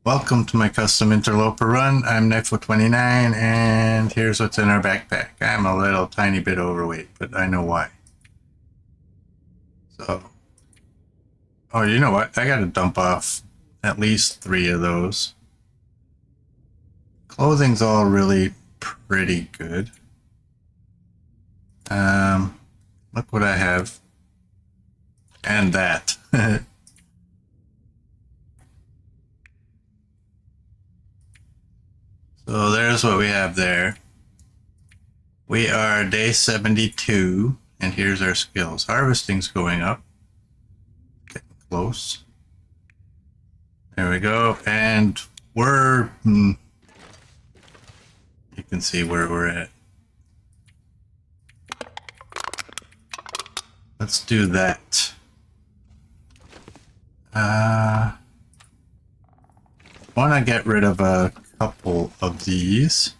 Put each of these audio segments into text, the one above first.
Welcome to my custom interloper run. I'm Nifo29 and here's what's in our backpack. I'm a little tiny bit overweight, but I know why. So, oh, you know what? I gotta dump off at least 3 of those. Clothing's all really pretty good. Look what I have. And that. So there's what we have there. We are day 72, and here's our skills. Harvesting's going up. Getting close. There we go, and we're... you can see where we're at. Let's do that. Want to get rid of a couple of these.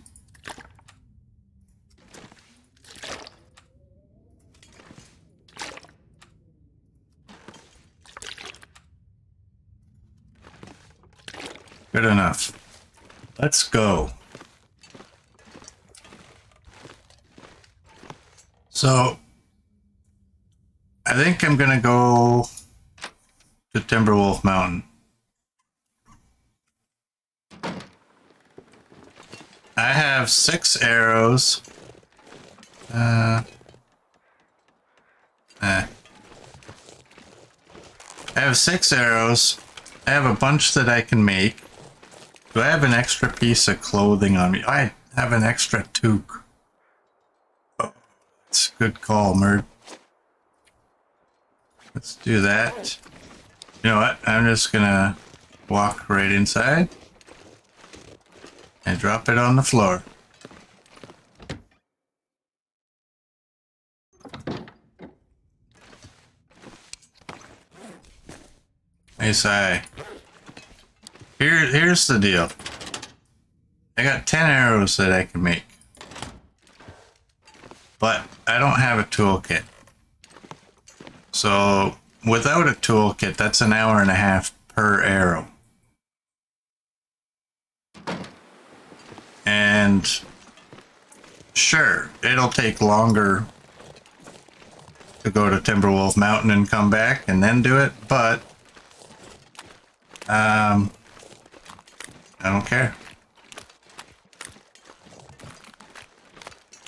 Good enough. Let's go. So, I think I'm gonna go to Timberwolf Mountain. I have 6 arrows. I have 6 arrows. I have a bunch that I can make. Do I have an extra piece of clothing on me? I have an extra toque. Oh, it's a good call, Mert. Let's do that. You know what? I'm just gonna walk right inside and drop it on the floor. Nice eye. Here's the deal. I got 10 arrows that I can make. But I don't have a toolkit. So without a toolkit, that's an hour and a half per arrow. And sure, it'll take longer to go to Timberwolf Mountain and come back and then do it, but I don't care.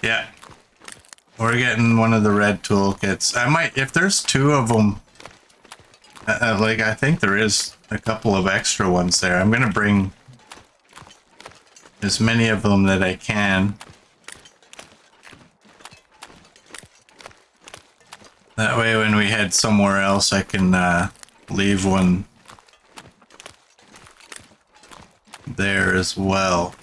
Yeah. We're getting one of the red toolkits. I might, if there's 2 of them, like I think there is a couple of extra ones there. I'm gonna bring as many of them that I can. That way when we head somewhere else, I can leave one there as well.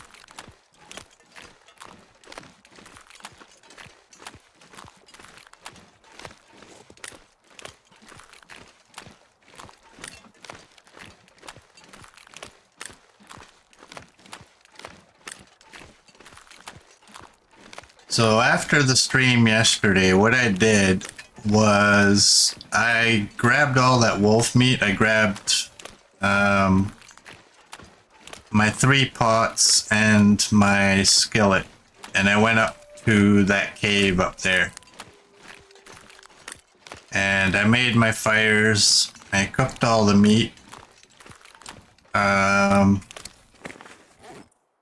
So after the stream yesterday, what I did was I grabbed all that wolf meat. I grabbed my 3 pots and my skillet, and I went up to that cave up there. And I made my fires. I cooked all the meat. I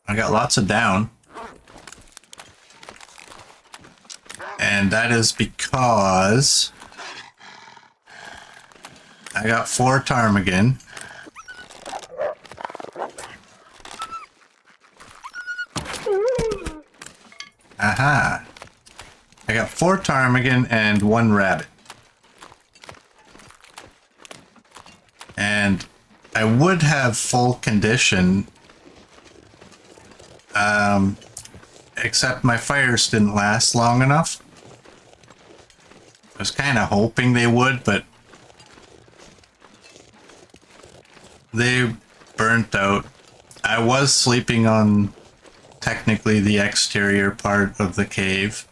got lots of down. And that is because I got 4 ptarmigan. Aha! I got 4 ptarmigan and 1 rabbit. And I would have full condition, except my fires didn't last long enough. I was kind of hoping they would, but they burnt out. I was sleeping on technically the exterior part of the cave,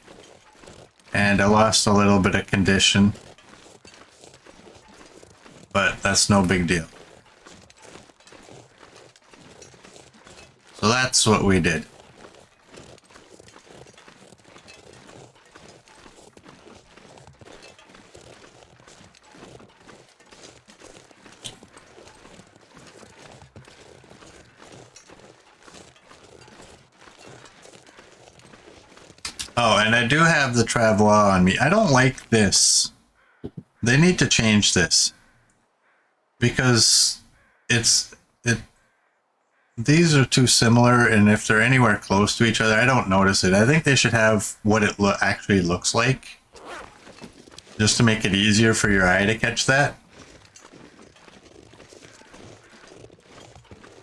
and I lost a little bit of condition, but that's no big deal. So that's what we did. Oh, and I do have the Travois on me. I don't like this. They need to change this. Because these are too similar, and if they're anywhere close to each other, I don't notice it. I think they should have what it actually looks like. Just to make it easier for your eye to catch that.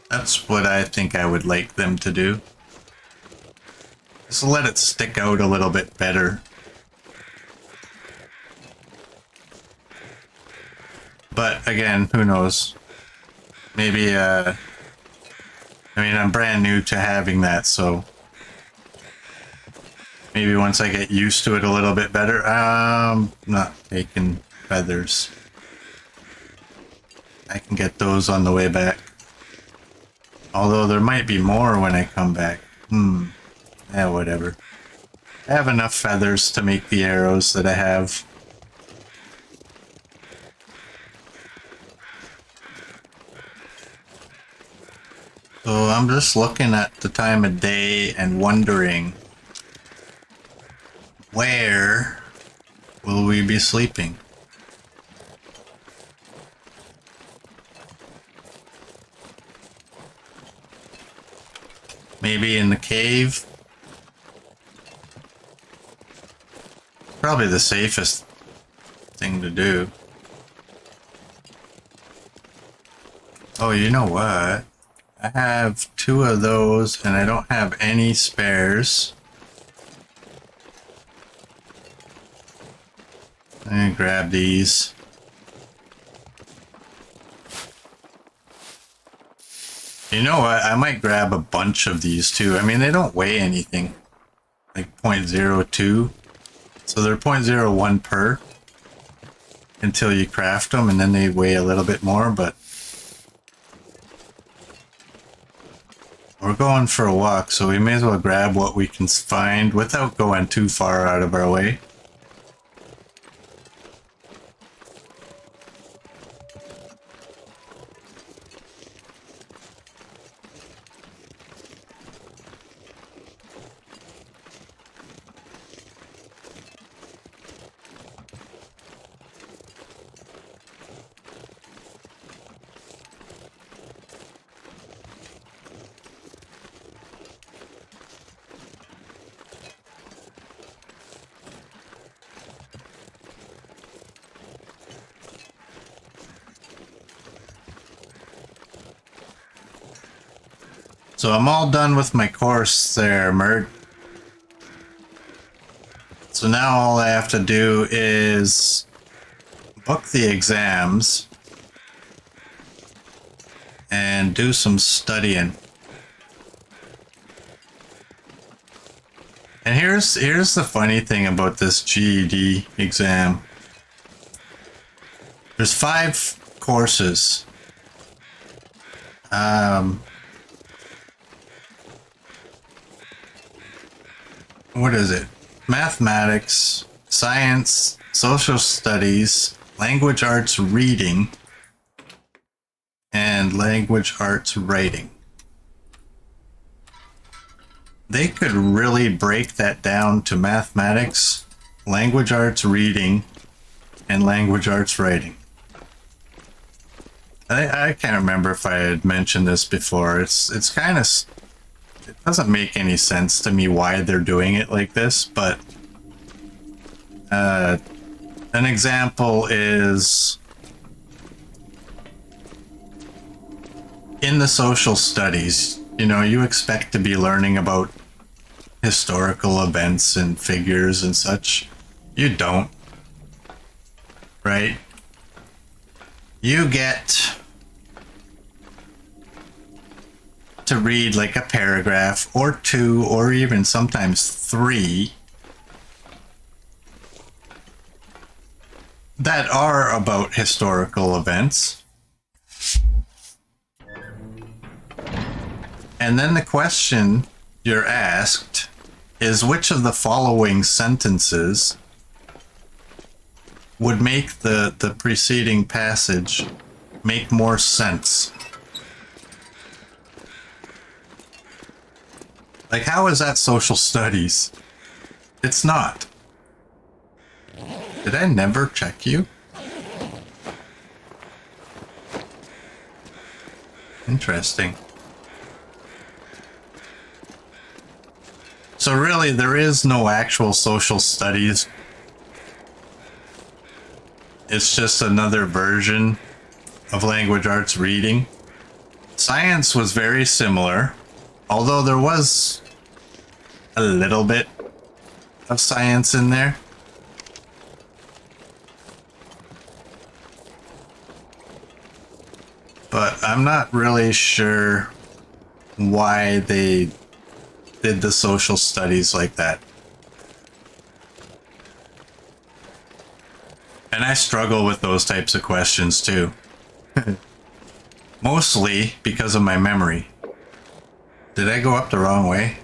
That's what I think I would like them to do. Just let it stick out a little bit better. But again, who knows? Maybe, I mean, I'm brand new to having that, so maybe once I get used to it a little bit better. Not taking feathers. I can get those on the way back. Although there might be more when I come back. Yeah, whatever. I have enough feathers to make the arrows that I have. So I'm just looking at the time of day and wondering, where will we be sleeping? Maybe in the cave? Probably the safest thing to do. Oh, you know what? I have 2 of those and I don't have any spares. I'm gonna grab these. You know what? I might grab a bunch of these too. I mean, they don't weigh anything. Like 0.02. So they're 0.01 per. Until you craft them, and then they weigh a little bit more, but we're going for a walk, so we may as well grab what we can find without going too far out of our way. So I'm all done with my course there, Mert. So now all I have to do is book the exams and do some studying. And here's the funny thing about this GED exam. There's 5 courses. What is it? Mathematics, science, social studies, language arts reading, and language arts writing. They could really break that down to mathematics, language arts reading, and language arts writing. I can't remember if I had mentioned this before. It's kind of... It doesn't make any sense to me why they're doing it like this, but an example is in the social studies, you know, you expect to be learning about historical events and figures and such. You don't, right? You get to read like a paragraph or 2 or even sometimes 3 that are about historical events. And then the question you're asked is which of the following sentences would make the preceding passage make more sense? Like, how is that social studies? It's not. Did I never check you? Interesting. So really, there is no actual social studies. It's just another version of language arts reading. Science was very similar, although there was a little bit of science in there. But I'm not really sure why they did the social studies like that. And I struggle with those types of questions too. Mostly because of my memory. Did I go up the wrong way?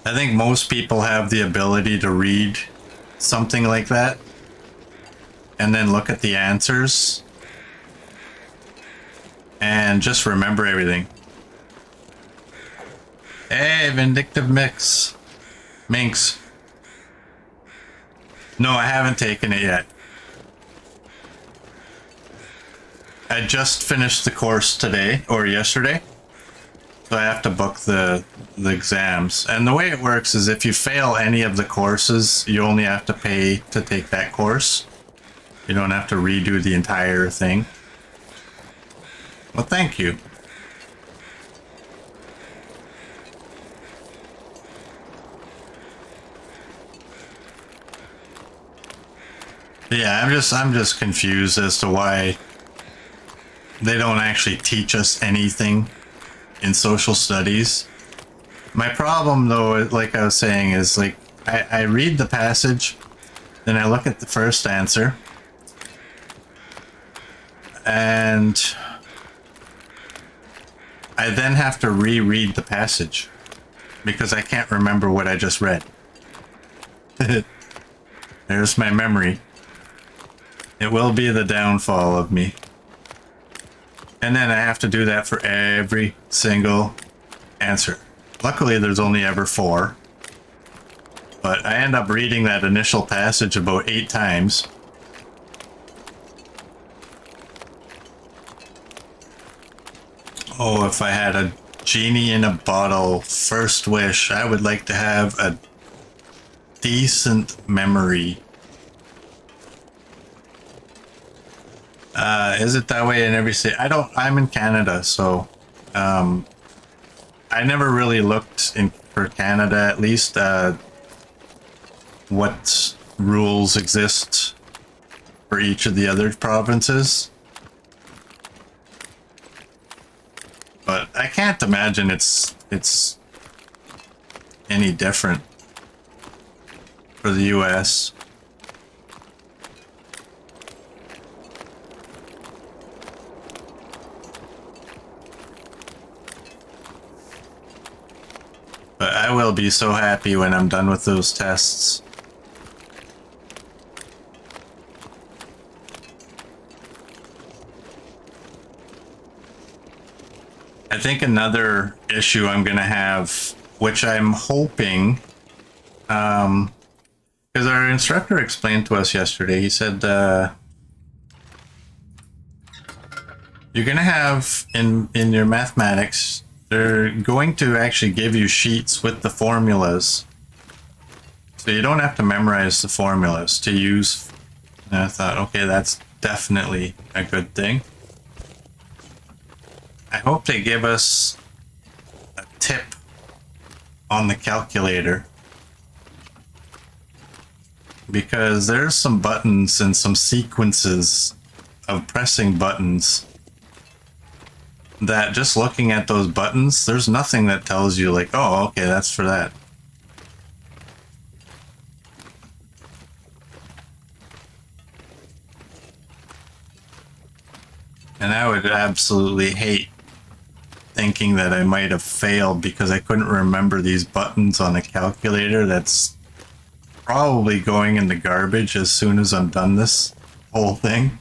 I think most people have the ability to read something like that and then look at the answers and just remember everything. Hey, Vindictive Minx. No, I haven't taken it yet. I just finished the course today or yesterday. So I have to book the exams. And the way it works is if you fail any of the courses, you only have to pay to take that course. You don't have to redo the entire thing. Well, thank you. Yeah, I'm just confused as to why they don't actually teach us anything in social studies. My problem, though, like I was saying, is like I read the passage, then I look at the first answer, and I then have to reread the passage because I can't remember what I just read. There's my memory. It will be the downfall of me. And then I have to do that for every single answer. Luckily, there's only ever 4. But I end up reading that initial passage about 8 times. Oh, if I had a genie in a bottle first wish, I would like to have a decent memory. Is it that way in every state? I'm in Canada, so I never really looked for Canada, at least, what rules exist for each of the other provinces. But I can't imagine it's any different for the US. But I will be so happy when I'm done with those tests. I think another issue I'm going to have, which I'm hoping, because our instructor explained to us yesterday, he said, you're going to have in your mathematics, they're going to actually give you sheets with the formulas. So you don't have to memorize the formulas to use. And I thought, okay, that's definitely a good thing. I hope they give us a tip on the calculator. Because there's some buttons and some sequences of pressing buttons that just looking at those buttons, there's nothing that tells you like, oh, okay, that's for that. And I would absolutely hate thinking that I might have failed because I couldn't remember these buttons on a calculator that's probably going in the garbage as soon as I'm done this whole thing.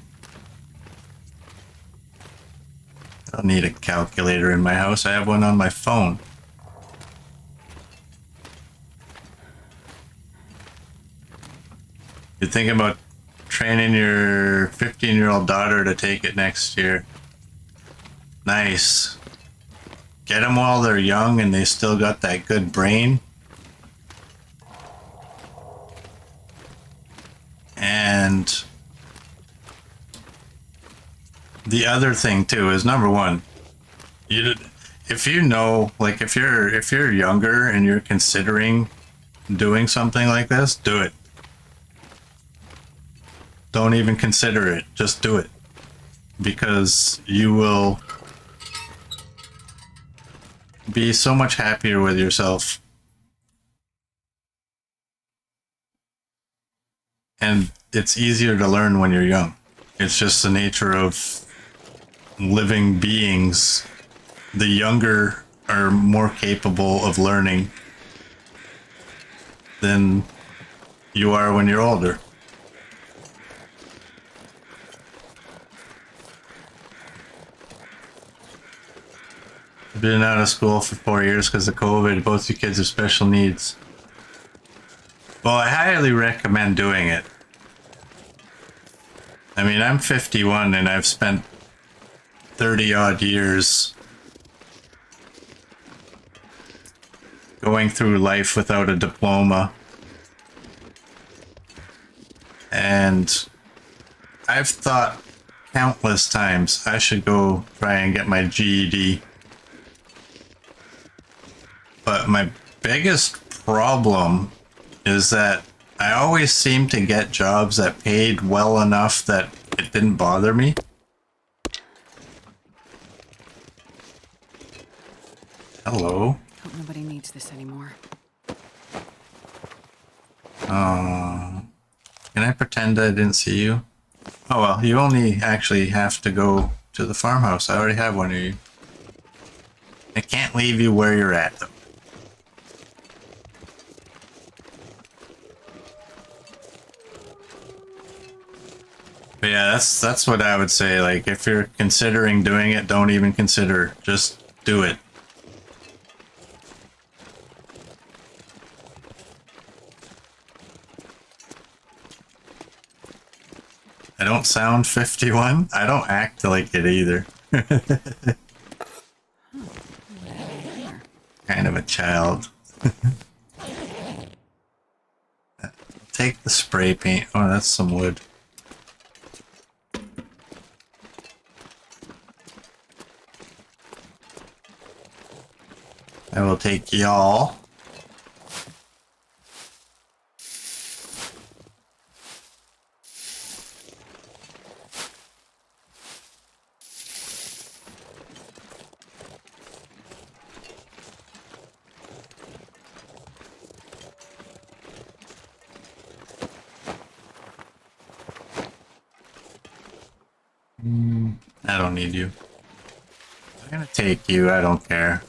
I don't need a calculator in my house. I have one on my phone. You're thinking about training your 15-year-old daughter to take it next year. Nice. Get them while they're young and they still got that good brain. And the other thing too is, number one, if you know, like if you're younger and you're considering doing something like this, do it. Don't even consider it. Just do it. Because you will be so much happier with yourself. And it's easier to learn when you're young. It's just the nature of living beings. The younger are more capable of learning than you are when you're older. I've been out of school for 4 years because of COVID. Both you kids have special needs. Well, I highly recommend doing it. I mean, I'm 51 and I've spent 30 odd years going through life without a diploma. And I've thought countless times I should go try and get my GED. But my biggest problem is that I always seem to get jobs that paid well enough that it didn't bother me. Hello. Hope nobody needs this anymore. Can I pretend I didn't see you? Oh well, you only actually have to go to the farmhouse. I already have one of you. I can't leave you where you're at though. But yeah, that's what I would say. Like, if you're considering doing it, don't even consider. Just do it. I don't sound 51. I don't act like it either. Kind of a child. Take the spray paint. Oh, that's some wood. I will take y'all. I don't need you. I'm gonna take you, I don't care.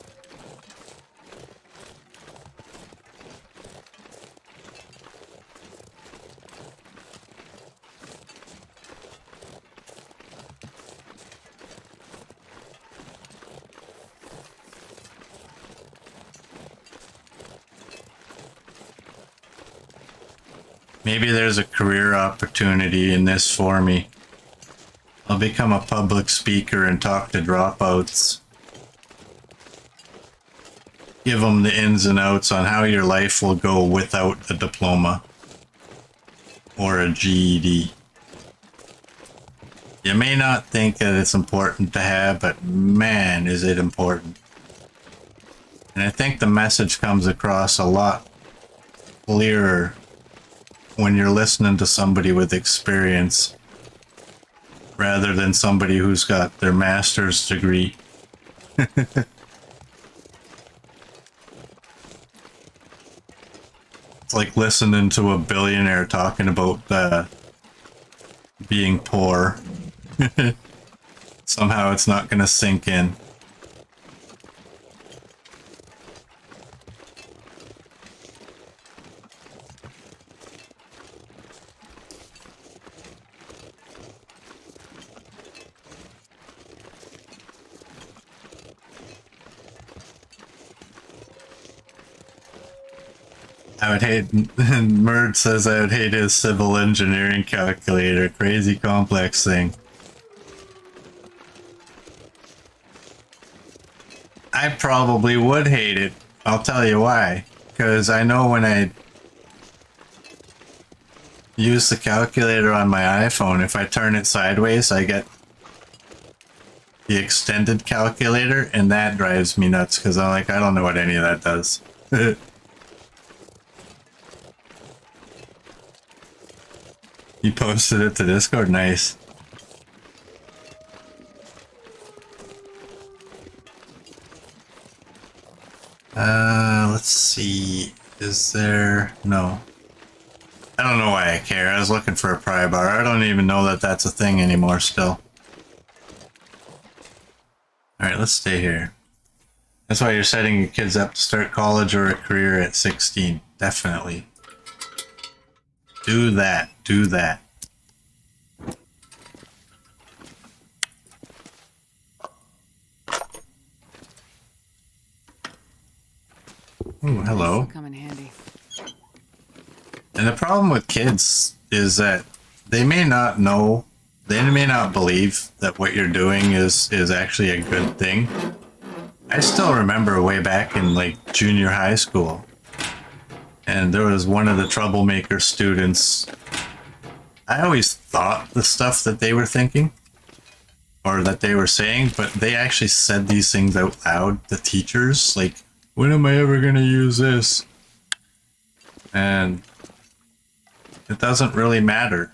Maybe there's a career opportunity in this for me. I'll become a public speaker and talk to dropouts. Give them the ins and outs on how your life will go without a diploma or a GED. You may not think that it's important to have, but man, is it important. And I think the message comes across a lot clearer when you're listening to somebody with experience rather than somebody who's got their master's degree. It's like listening to a billionaire talking about being poor. Somehow it's not gonna sink in. I would hate, Merd says I would hate his civil engineering calculator. Crazy complex thing. I probably would hate it. I'll tell you why. Because I know when I use the calculator on my iPhone, if I turn it sideways, I get the extended calculator, and that drives me nuts because I'm like, I don't know what any of that does. You posted it to Discord? Nice. Let's see. Is there... No. I don't know why I care. I was looking for a pry bar. I don't even know that that's a thing anymore still. Alright, let's stay here. That's why you're setting your kids up to start college or a career at 16. Definitely. Do that. Do that. Ooh, hello. This'll come in handy. And the problem with kids is that they may not know, they may not believe that what you're doing is actually a good thing. I still remember way back in like junior high school, and there was one of the troublemaker students. I always thought the stuff that they were thinking or that they were saying, but they actually said these things out loud, the teachers, like, when am I ever gonna use this? And it doesn't really matter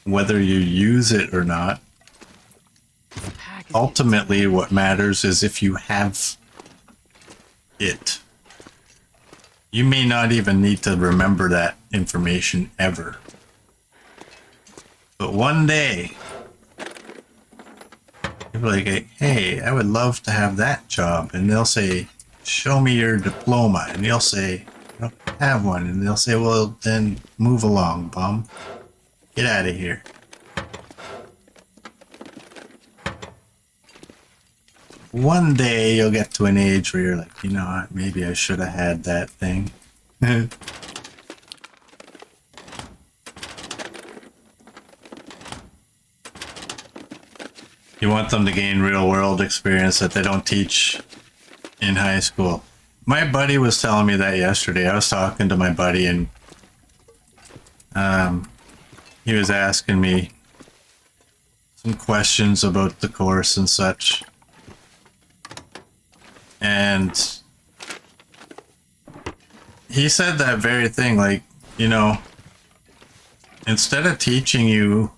whether you use it or not. Ultimately, what matters is if you have it. You may not even need to remember that information ever. But one day, you'll be like, hey, I would love to have that job. And they'll say, show me your diploma. And you'll say, I don't have one. And they'll say, well, then move along, bum. Get out of here. One day you'll get to an age where you're like, you know what, maybe I should have had that thing. You want them to gain real world experience that they don't teach in high school. My buddy was telling me that yesterday. I was talking to my buddy, and he was asking me some questions about the course and such. And he said that very thing, like, you know, instead of teaching you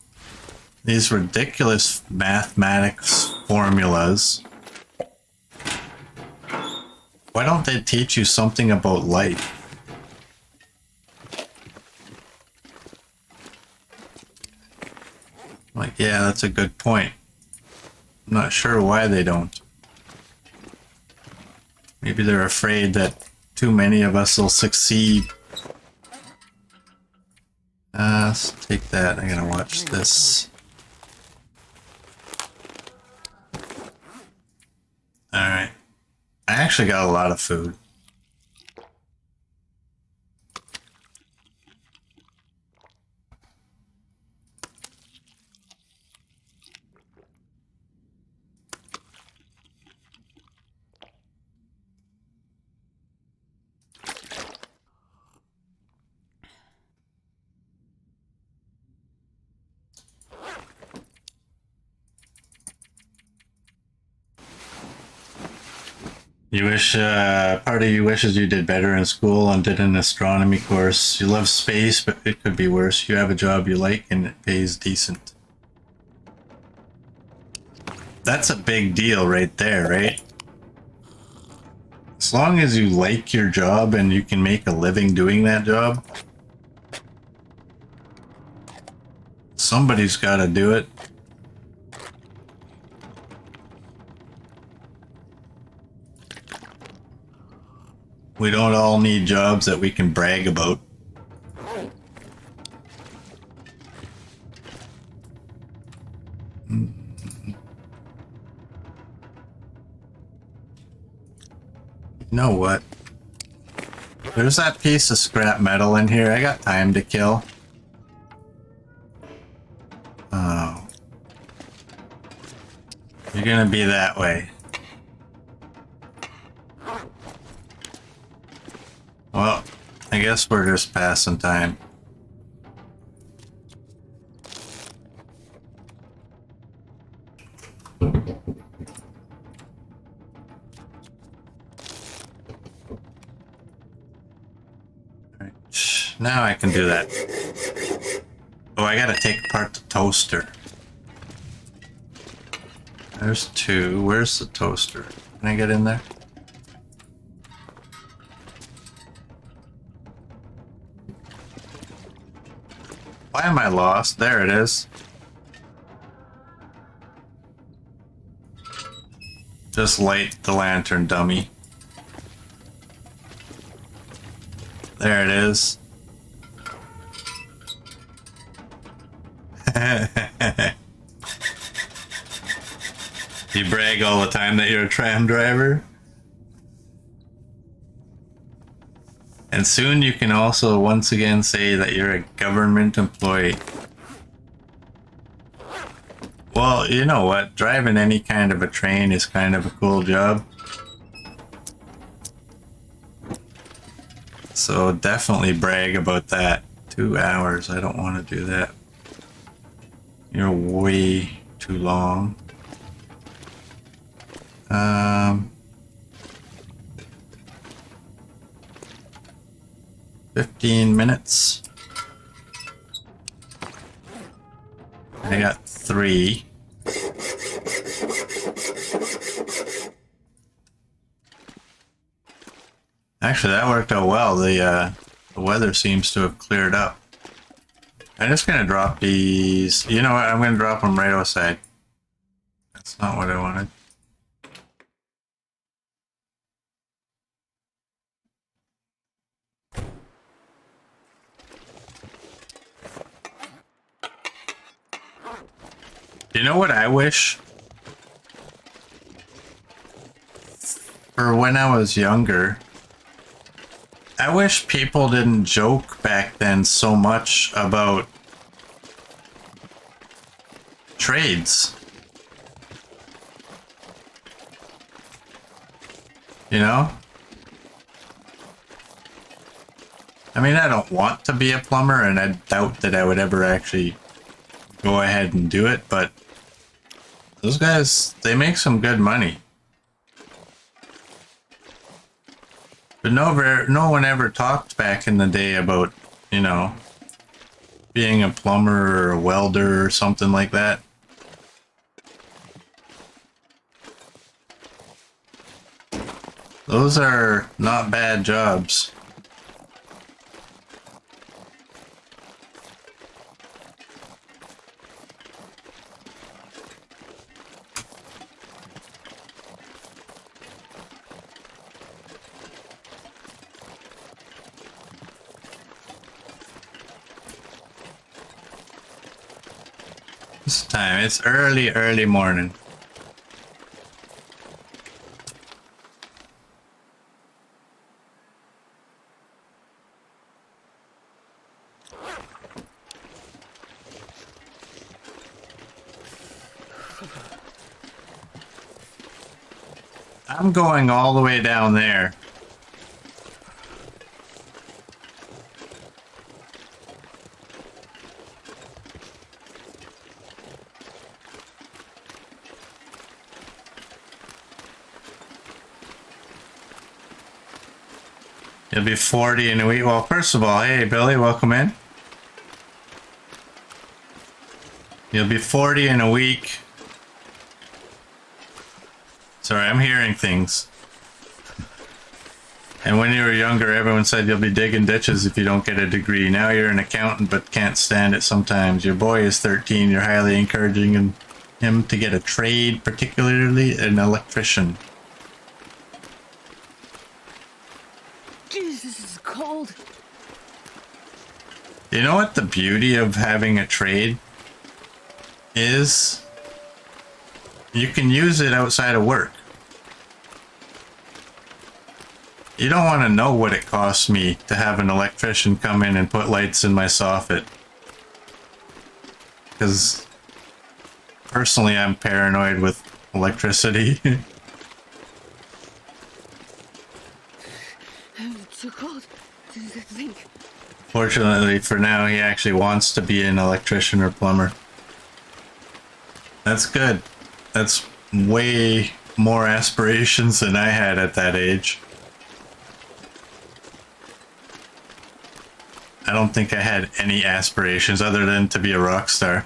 these ridiculous mathematics formulas, why don't they teach you something about life? Like, yeah, that's a good point. I'm not sure why they don't. Maybe they're afraid that too many of us will succeed. Let's take that. I gotta watch this. Alright. I actually got a lot of food. You wish, part of you wishes you did better in school and did an astronomy course. You love space, but it could be worse. You have a job you like and it pays decent. That's a big deal right there, right? As long as you like your job and you can make a living doing that job, Somebody's got to do it. We don't all need jobs that we can brag about. You know what? There's that piece of scrap metal in here. I got time to kill. Oh. You're gonna be that way. Well, I guess we're just passing time. Now I can do that. Oh, I gotta take apart the toaster. There's two. Where's the toaster? Can I get in there? Why am I lost? There it is. Just light the lantern, dummy. There it is. You brag all the time that you're a tram driver. And soon you can also once again say that you're a government employee. Well, you know what? Driving any kind of a train is kind of a cool job. So definitely brag about that. 2 hours. I don't want to do that. You're way too long. 15 minutes. I got 3. Actually, that worked out well. The weather seems to have cleared up. I'm just gonna drop these. You know what? I'm gonna drop them right outside. That's not what I wanted. You know what I wish? For when I was younger, I wish people didn't joke back then so much about trades. You know? I mean, I don't want to be a plumber, and I doubt that I would ever actually go ahead and do it, but those guys, they make some good money. But no one ever talked back in the day about, you know, being a plumber or a welder or something like that. Those are not bad jobs. This time, it's early morning. I'm going all the way down there. You'll be 40 in a week. Well, first of all, hey, Billy, welcome in. You'll be 40 in a week. Sorry, I'm hearing things. And when you were younger, everyone said you'll be digging ditches if you don't get a degree. Now you're an accountant but can't stand it sometimes. Your boy is 13. You're highly encouraging him to get a trade, particularly an electrician. Jesus, this is cold. You know what the beauty of having a trade is? You can use it outside of work. You don't want to know what it costs me to have an electrician come in and put lights in my soffit. Because personally, I'm paranoid with electricity. It's too cold to think. Fortunately for now, he actually wants to be an electrician or plumber. That's good. That's way more aspirations than I had at that age. I don't think I had any aspirations other than to be a rock star.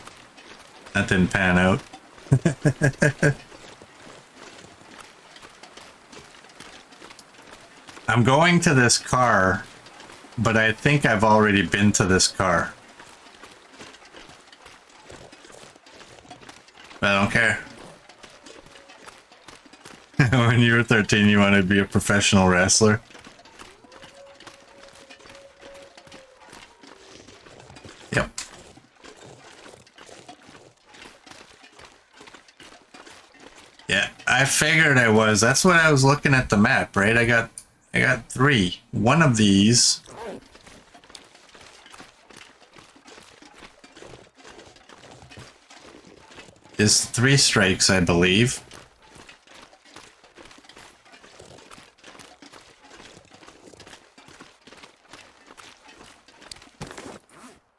That didn't pan out. I'm going to this car, but I think I've already been to this car. I don't care. When you were 13, you wanted to be a professional wrestler. Yep. Yeah, I figured I was. That's what I was looking at the map, right? I got 3. One of these is 3 strikes, I believe.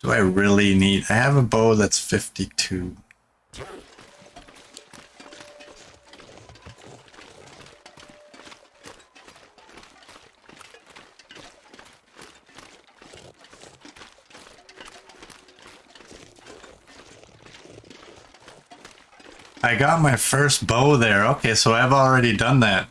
Do I really need... I have a bow that's 52. I got my first bow there. Okay, so I've already done that.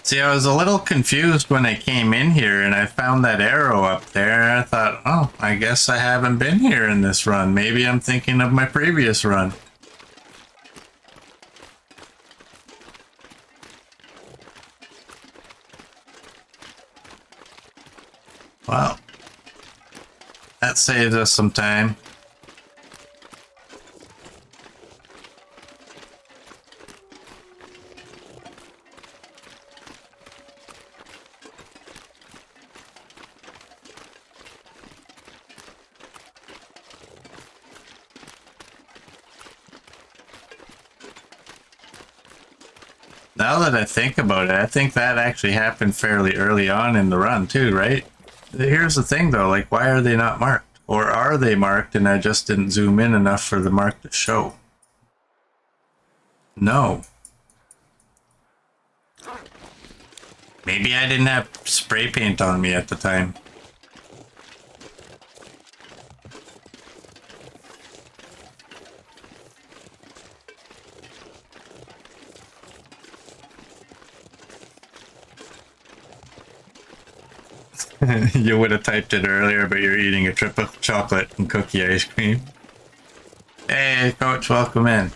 See, I was a little confused when I came in here and I found that arrow up there and I thought, oh, I guess I haven't been here in this run. Maybe I'm thinking of my previous run. Well, that saves us some time. Now that I think about it, I think that actually happened fairly early on in the run too, right? Here's the thing though, like why are they not marked? Or are they marked and I just didn't zoom in enough for the mark to show? No. Maybe I didn't have spray paint on me at the time. You would have typed it earlier, but you're eating a triple chocolate and cookie ice cream. Hey, Coach, welcome in.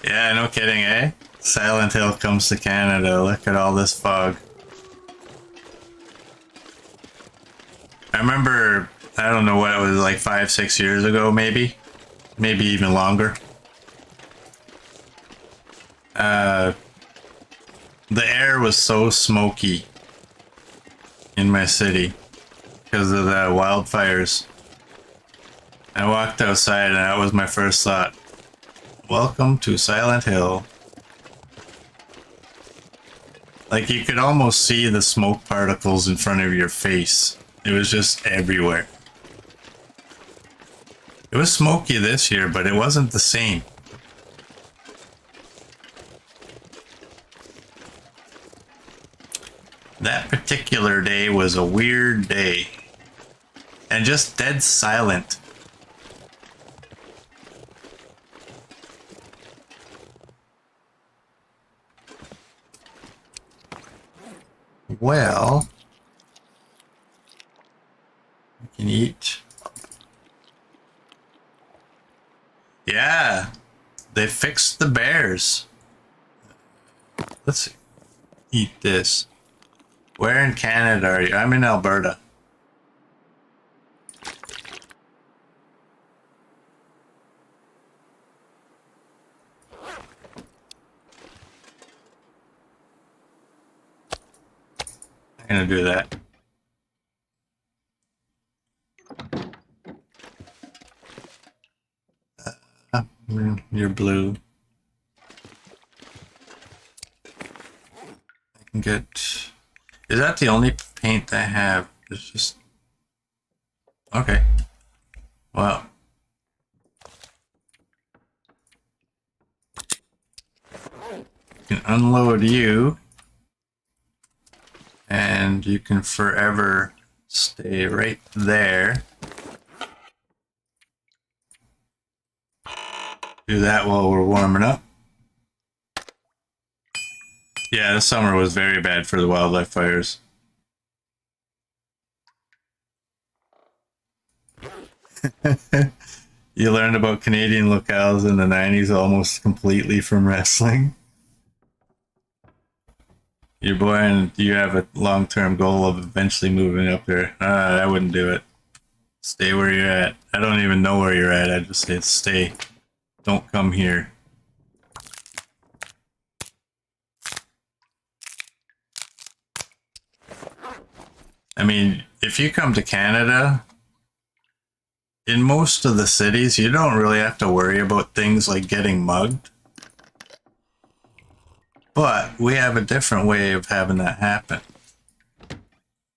Yeah, no kidding, eh? Silent Hill comes to Canada. Look at all this fog. I remember, I don't know what it was, like 5-6 years ago, maybe. Maybe even longer. The air was so smoky in my city because of the wildfires. I walked outside and that was my first thought. Welcome to Silent Hill. Like you could almost see the smoke particles in front of your face. It was just everywhere. It was smoky this year, but it wasn't the same. That particular day was a weird day. And just dead silent. Well, we can eat. Yeah, they fixed the bears. Let's eat this. Where in Canada are you? I'm in Alberta. I'm gonna do that. You're blue. I can get... Is that the only paint I have? It's just... Okay. Well. You can unload you. And you can forever stay right there. Do that while we're warming up. Yeah, this summer was very bad for the wildlife fires. You learned about Canadian locales in the 90s almost completely from wrestling. You're born, you have a long-term goal of eventually moving up there. I wouldn't do it. Stay where you're at. I don't even know where you're at. I just say stay. Don't come here. I mean, if you come to Canada, in most of the cities, you don't really have to worry about things like getting mugged. But we have a different way of having that happen.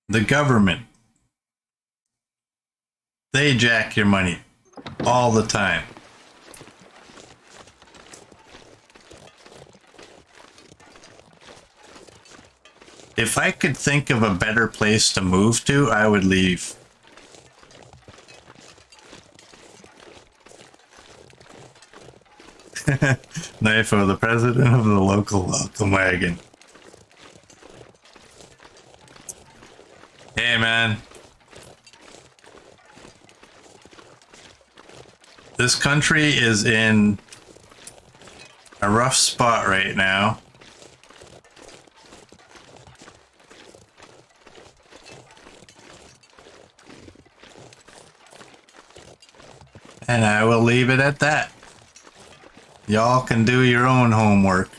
The government. They jack your money all the time. If I could think of a better place to move to, I would leave. Knifo, the president of the local welcome wagon. Hey, man. This country is in a rough spot right now. And I will leave it at that. Y'all can do your own homework.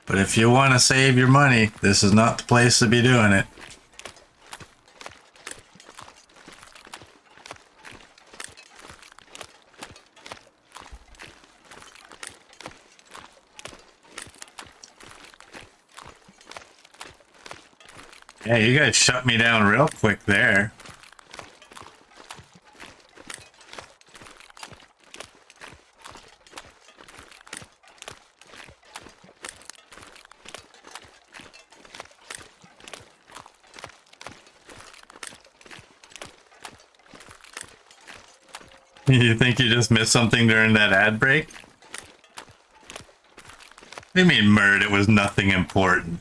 But if you want to save your money, this is not the place to be doing it. Yeah, you guys shut me down real quick there. You think you just missed something during that ad break? What do you mean, Murd? It was nothing important.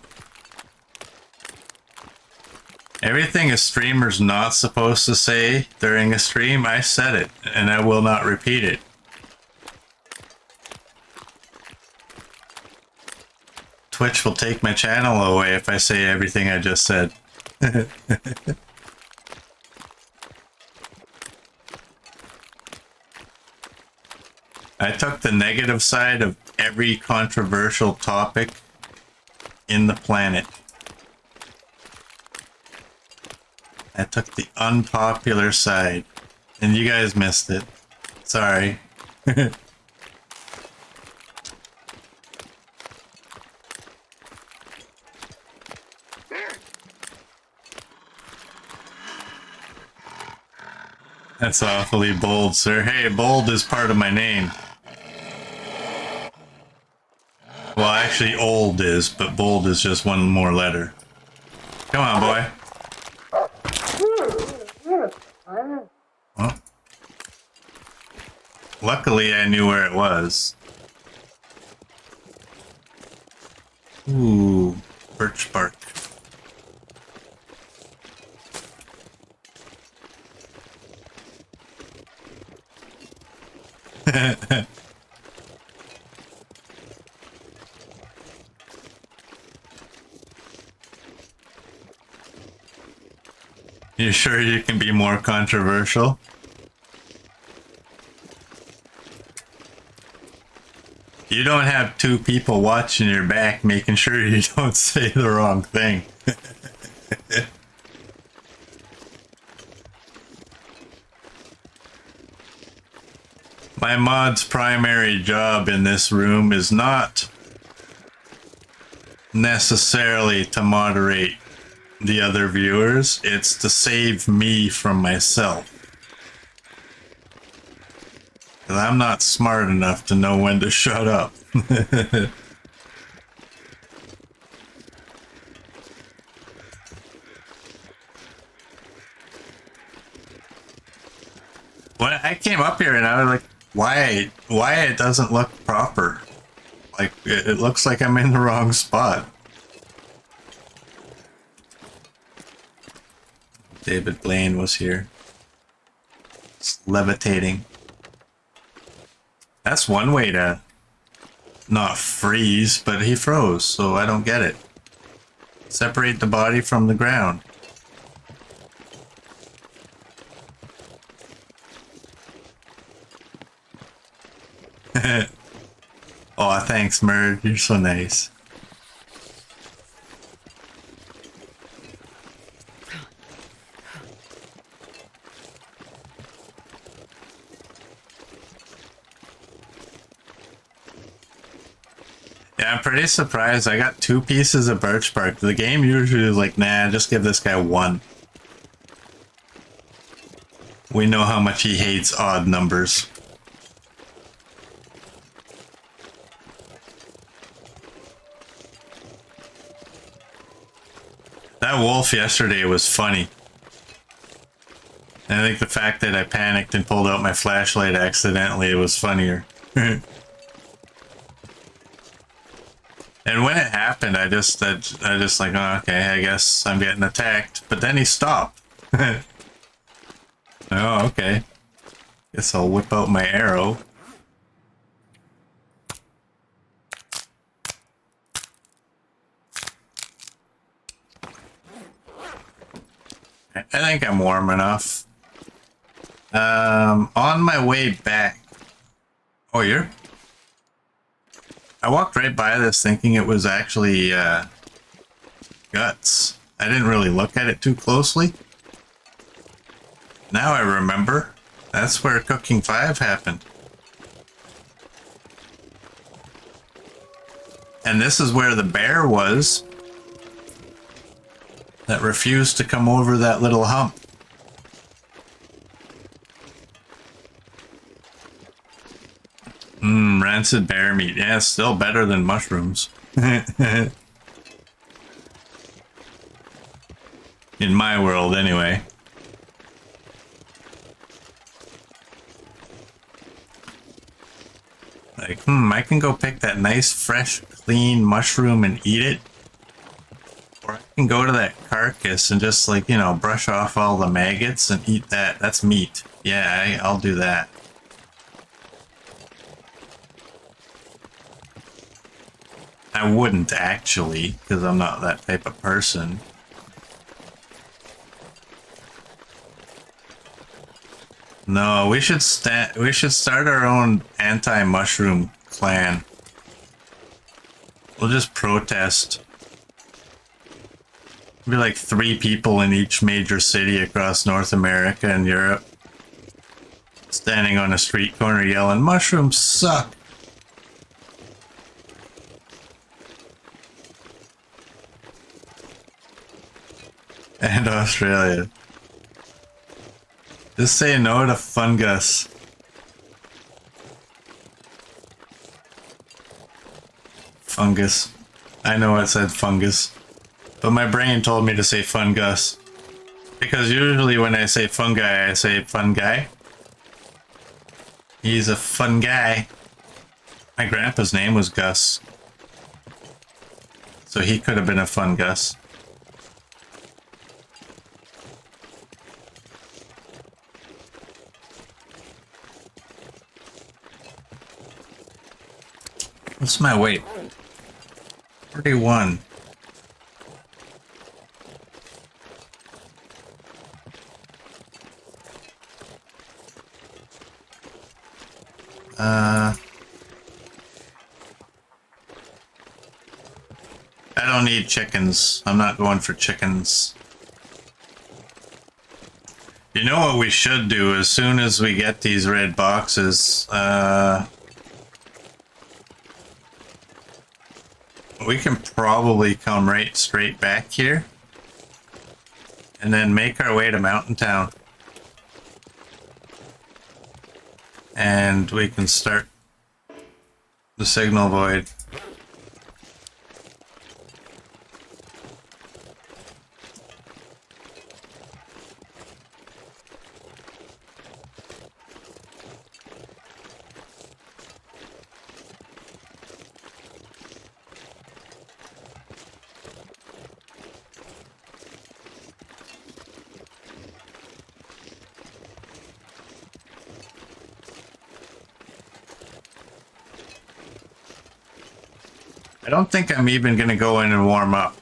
Everything a streamer's not supposed to say during a stream, I said it, and I will not repeat it. Twitch will take my channel away if I say everything I just said. I took the negative side of every controversial topic in the planet. I took the unpopular side, and you guys missed it. Sorry. That's awfully bold, sir. Hey, bold is part of my name. actually old is, but bold is just one more letter. Come on, boy. Well, luckily I knew where it was. Ooh, birch bark. You sure you can be more controversial? You don't have two people watching your back making sure you don't say the wrong thing. My mod's primary job in this room is not necessarily to moderate the other viewers, it's to save me from myself. 'Cause I'm not smart enough to know when to shut up. When I came up here and I was like, why it doesn't look proper? Like, it looks like I'm in the wrong spot. David Blaine was here. It's levitating. That's one way to not freeze, but he froze, so I don't get it. Separate the body from the ground. Oh, thanks, Murd. You're so nice. Yeah, I'm pretty surprised. I got 2 pieces of birch bark. The game usually is like, nah, just give this guy 1. We know how much he hates odd numbers. That wolf yesterday was funny. And I think the fact that I panicked and pulled out my flashlight accidentally was funnier. And when it happened, I just like, oh, okay, I guess I'm getting attacked. But then he stopped. Oh, okay. Guess I'll whip out my arrow. I think I'm warm enough. On my way back. Oh, you're... I walked right by this thinking it was actually, guts. I didn't really look at it too closely. Now I remember. That's where Cooking 5 happened. And this is where the bear was that refused to come over that little hump. Rancid bear meat. Yeah, it's still better than mushrooms. In my world, anyway. Like, I can go pick that nice, fresh, clean mushroom and eat it. Or I can go to that carcass and just, like, you know, brush off all the maggots and eat that. That's meat. Yeah, I'll do that. I wouldn't actually, because I'm not that type of person. No, we should start our own anti-mushroom clan. We'll just protest. Be like 3 people in each major city across North America and Europe. Standing on a street corner yelling, "Mushrooms suck!" And Australia. Just say no to fungus. fungus. I know it said fungus, but my brain told me to say fungus. Because usually when I say fungi, I say fun guy. He's a fun guy. My grandpa's name was Gus. So he could have been a fun Gus. What's my weight? 41. I don't need chickens. I'm not going for chickens. You know what we should do as soon as we get these red boxes? We can probably come right straight back here and then make our way to Mountain Town. And we can start the signal void. I don't think I'm even going to go in and warm up.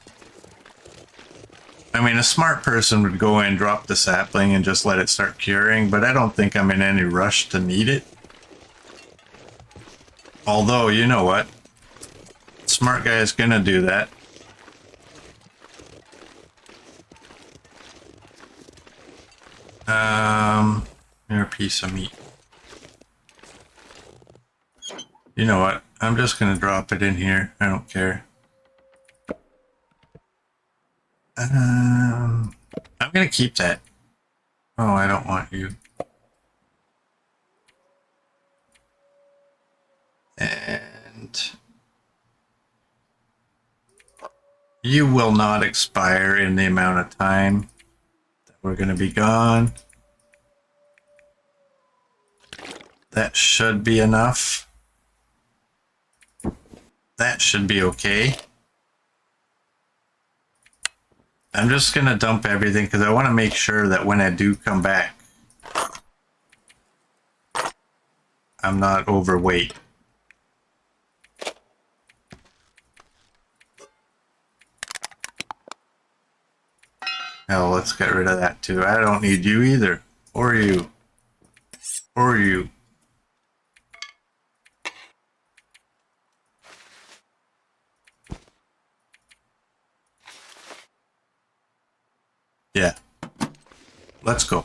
I mean, a smart person would go in, drop the sapling, and just let it start curing, but I don't think I'm in any rush to need it. Although, you know what? Smart guy is going to do that. Here, a piece of meat. You know what? I'm just going to drop it in here. I don't care. I'm going to keep that. Oh, I don't want you. And you will not expire in the amount of time that we're going to be gone. That should be enough. That should be okay. I'm just going to dump everything because I want to make sure that when I do come back, I'm not overweight. Hell, let's get rid of that too. I don't need you either. Or you. Or you. Yeah. Let's go.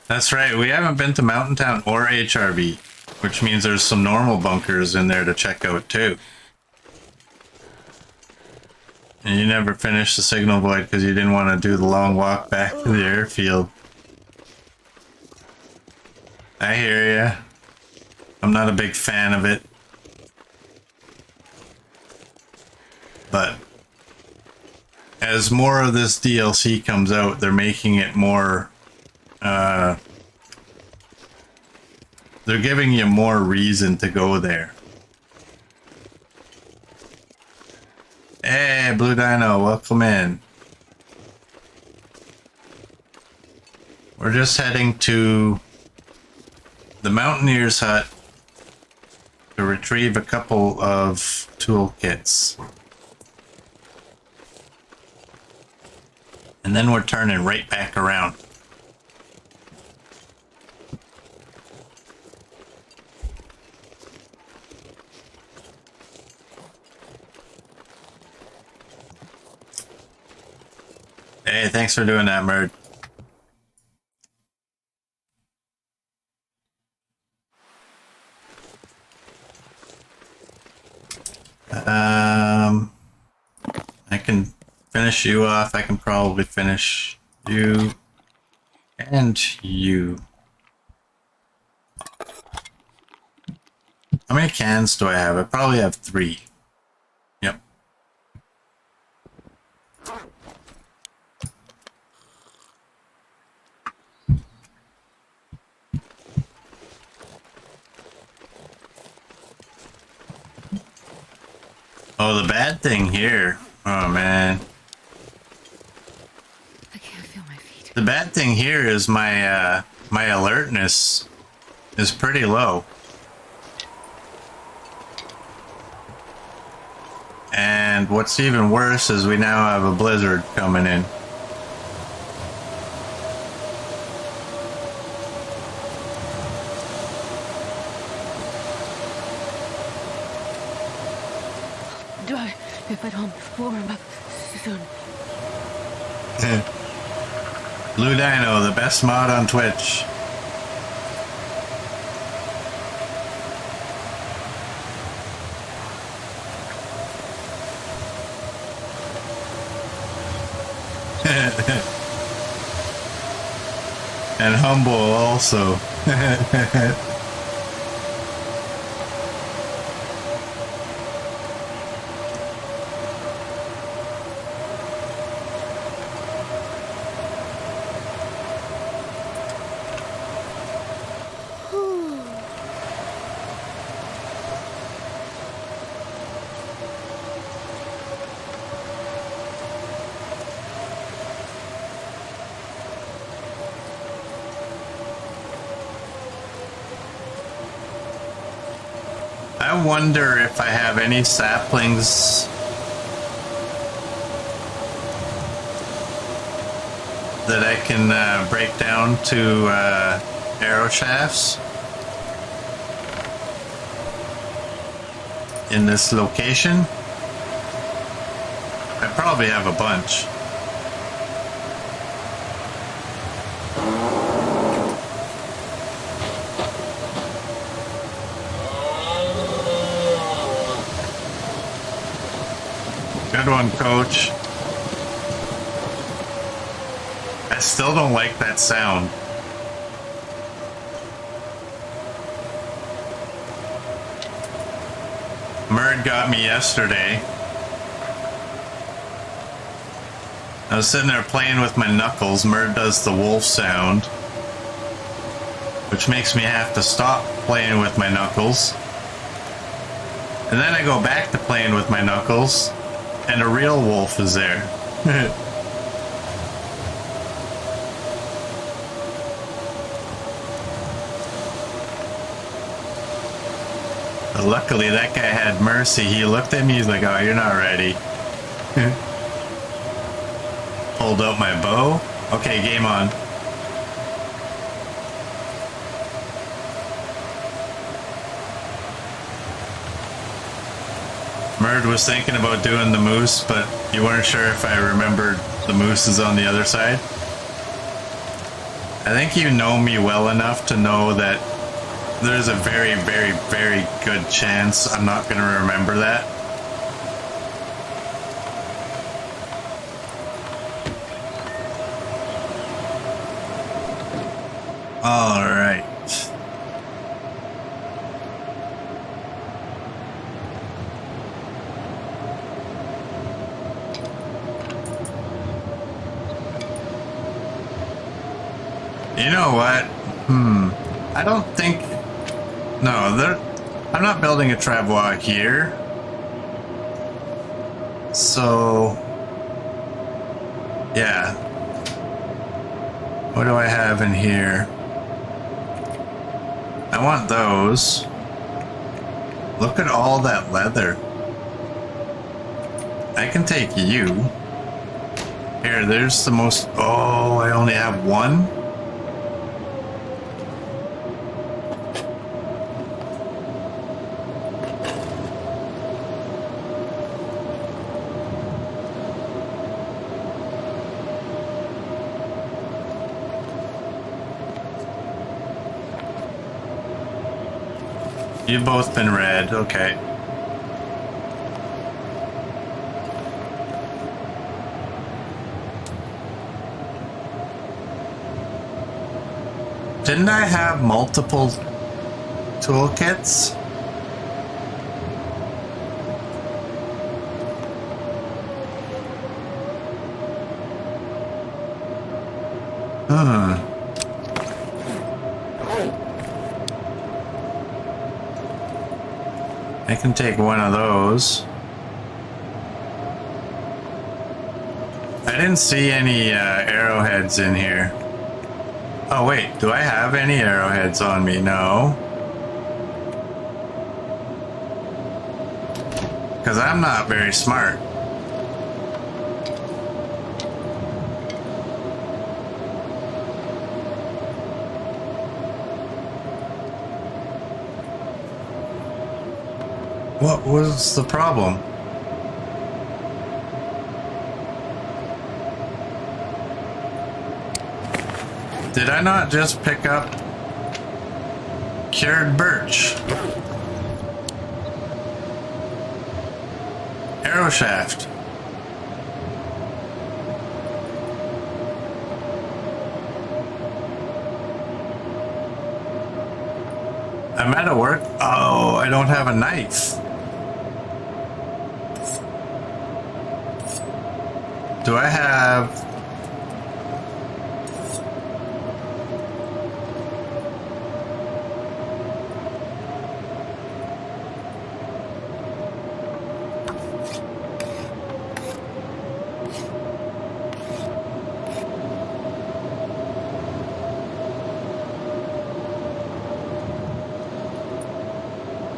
That's right, we haven't been to Mountain Town or HRB, which means there's some normal bunkers in there to check out too. And you never finished the signal void because you didn't want to do the long walk back to the airfield. I hear ya. I'm not a big fan of it. But as more of this DLC comes out, they're making it more they're giving you more reason to go there. Hey, Blue Dino, welcome in. We're just heading to the Mountaineer's Hut to retrieve a couple of toolkits. And then we're turning right back around. Hey, thanks for doing that, Murd. I can finish you off. I can probably finish you and you. How many cans do I have? I probably have 3. Yep. Oh, the bad thing here. Oh, man. I can't feel my feet. The bad thing here is my alertness is pretty low. And what's even worse is we now have a blizzard coming in. Die if I don't warm up soon. Blue Dino, the best mod on Twitch. And humble also. I wonder if I have any saplings that I can break down to arrow shafts in this location. I probably have a bunch. Good one, coach. I still don't like that sound. Murd got me yesterday. I was sitting there playing with my knuckles. Murd does the wolf sound, which makes me have to stop playing with my knuckles. And then I go back to playing with my knuckles, and a real wolf is there. But luckily, that guy had mercy. He looked at me, he's like, oh, you're not ready. Hold out my bow. Okay, game on. Murd was thinking about doing the moose, but you weren't sure if I remembered the moose is on the other side. I think you know me well enough to know that there's a very, very, very good chance I'm not going to remember that. All right. You know what? I don't think... No, I'm not building a Travois here. So... Yeah. What do I have in here? I want those. Look at all that leather. I can take you. Here, there's the most... Oh, I only have one? You've both been red, okay. Didn't I have multiple toolkits? I can take one of those. I didn't see any arrowheads in here. Oh wait, do I have any arrowheads on me? No. Because I'm not very smart. What was the problem? Did I not just pick up cured birch? Arrow shaft. I'm out of work. Oh, I don't have a knife. Do I have...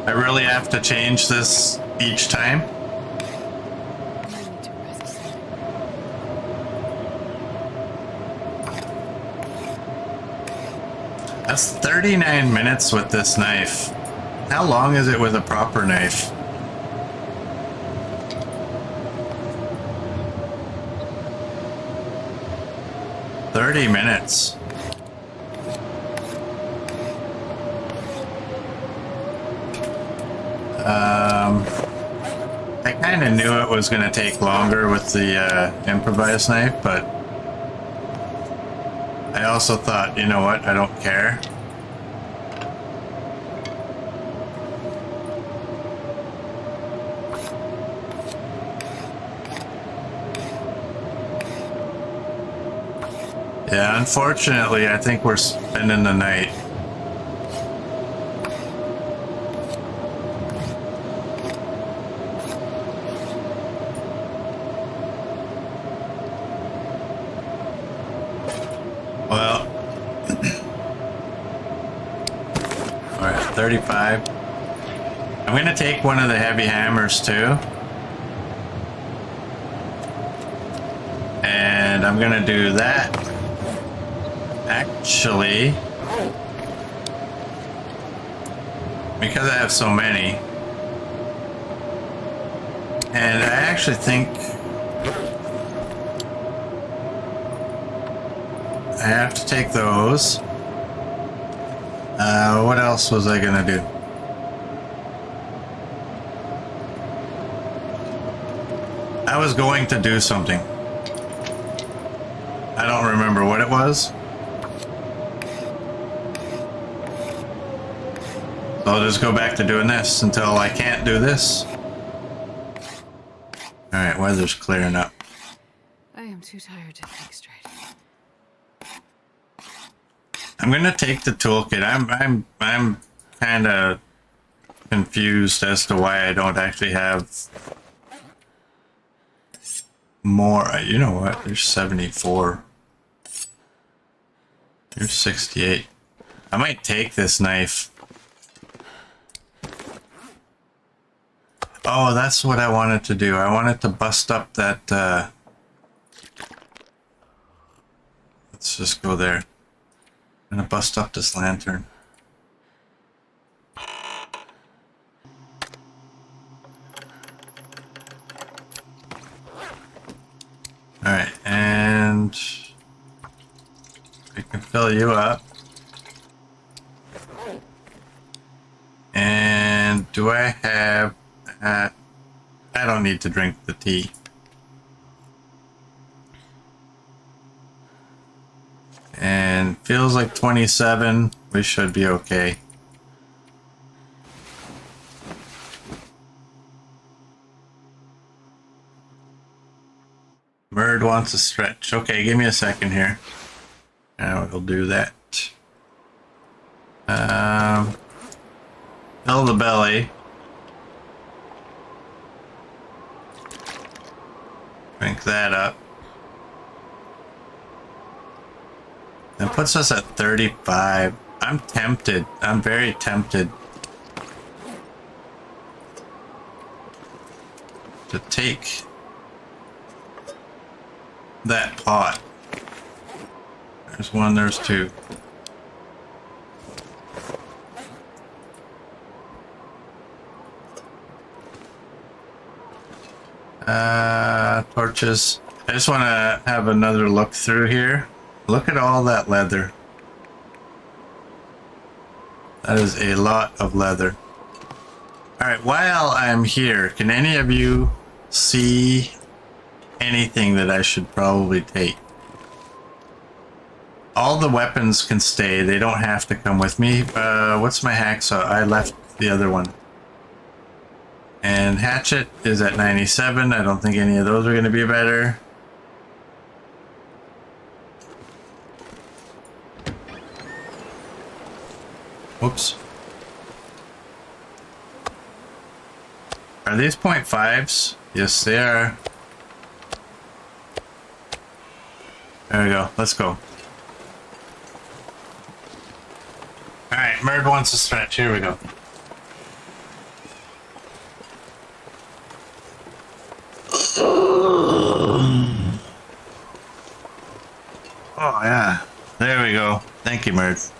I really have to change this each time? I need to rest some. That's 39 minutes with this knife. How long is it with a proper knife? "30 minutes. I kind of knew it was going to take longer with the improvised knife, but I also thought, you know what, I don't care. Yeah, unfortunately, I think we're spending the night. Well, all right, 35. I'm gonna take one of the heavy hammers too. And I'm gonna do that. Actually, because I have so many, and I actually think I have to take those. What else was I gonna do? I was going to do something. I don't remember what it was. So I'll just go back to doing this until I can't do this. Alright, weather's clearing up. I am too tired to think straight. I'm gonna take the toolkit. I'm kind of confused as to why I don't actually have more. You know what? There's 74. There's 68. I might take this knife. Oh, that's what I wanted to do. I wanted to bust up that. Let's just go there. I'm gonna bust up this lantern. Alright, and we can fill you up. And Do I have... I don't need to drink the tea. And feels like 27. We should be okay. Bird wants a stretch. Okay, give me a second here. And we'll do that. Fill the belly. Drink that up. That puts us at 35. I'm tempted. I'm very tempted to take that pot. There's one, there's two. Torches. I just want to have another look through here. Look at all that leather. That is a lot of leather. Alright, while I'm here, can any of you see anything that I should probably take? All the weapons can stay. They don't have to come with me. What's my hacksaw? I left the other one. And hatchet is at 97. I don't think any of those are going to be better. Whoops. Are these .5s? Yes, they are. There we go. Let's go. Alright, Merd wants a stretch. Here we go. Oh, yeah. There we go. Thank you, Merd.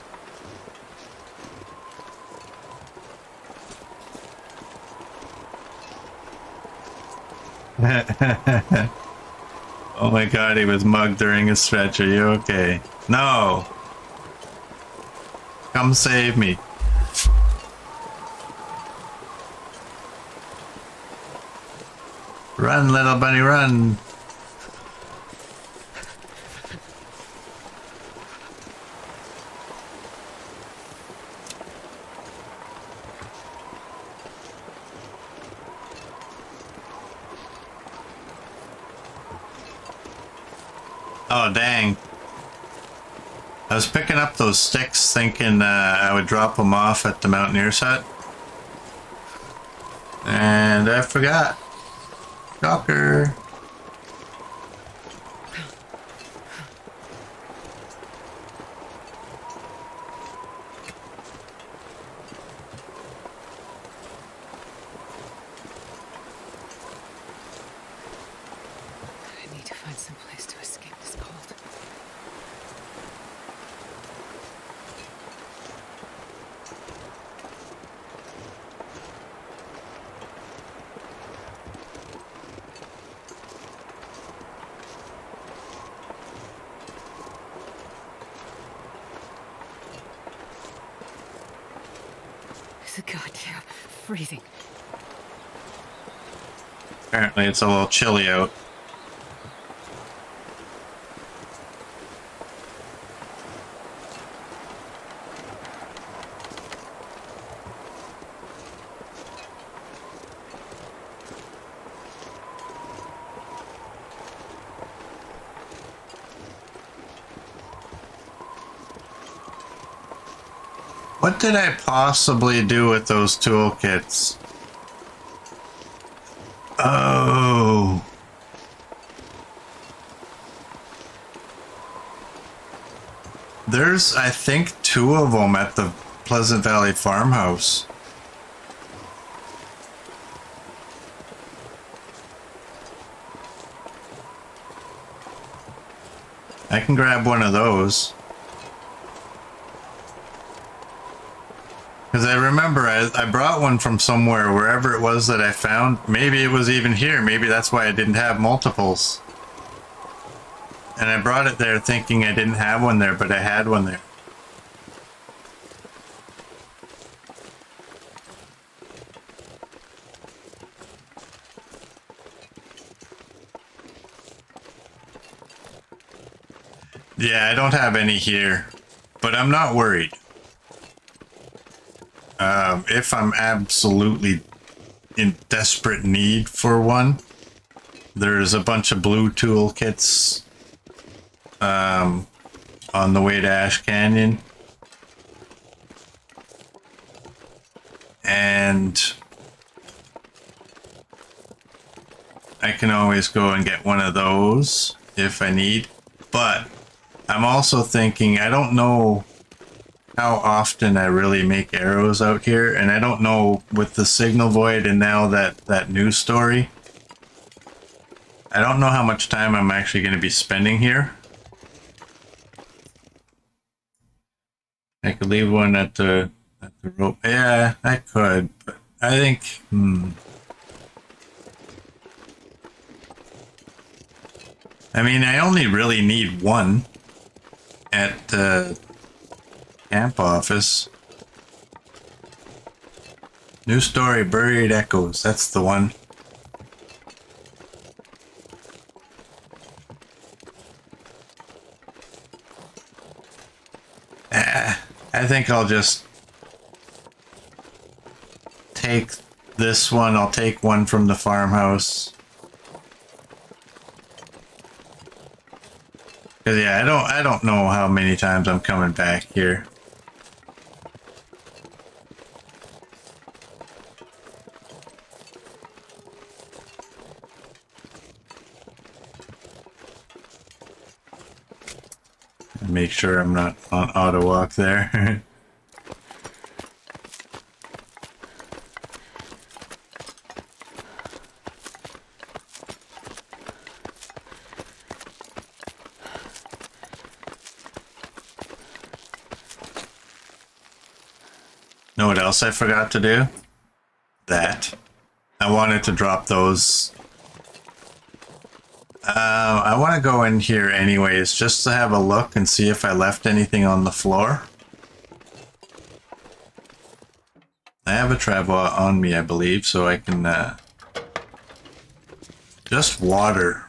Oh my god, he was mugged during a stretch. Are you okay? No! Come save me. Run, little bunny, run! Oh, dang. I was picking up those sticks thinking I would drop them off at the Mountaineer's hut. And I forgot. Shocker. I need to find some place to escape this cold. It's goddamn freezing. Apparently it's a little chilly out. What did I possibly do with those toolkits? Oh. There's, I think, 2 of them at the Pleasant Valley farmhouse. I can grab one of those. Because I remember I brought one from somewhere, wherever it was that I found. Maybe it was even here. Maybe that's why I didn't have multiples. And I brought it there thinking I didn't have one there, but I had one there. Yeah, I don't have any here, but I'm not worried. If I'm absolutely in desperate need for one, there's a bunch of blue toolkits on the way to Ash Canyon. And I can always go and get one of those if I need. But I'm also thinking, I don't know how often I really make arrows out here, and I don't know with the signal void and now that news story, I don't know how much time I'm actually going to be spending here. I could leave one at the rope. Yeah, I could, but I think I mean, I only really need one at the camp office. New story, Buried Echoes. That's the one. I think I'll just take this one. I'll take one from the farmhouse. Cause yeah, I don't know how many times I'm coming back here. Make sure I'm not on auto walk there. Know what else I forgot to do? That. I wanted to drop those. I want to go in here anyways, just to have a look and see if I left anything on the floor. I have a Travois on me, I believe, so I can just water.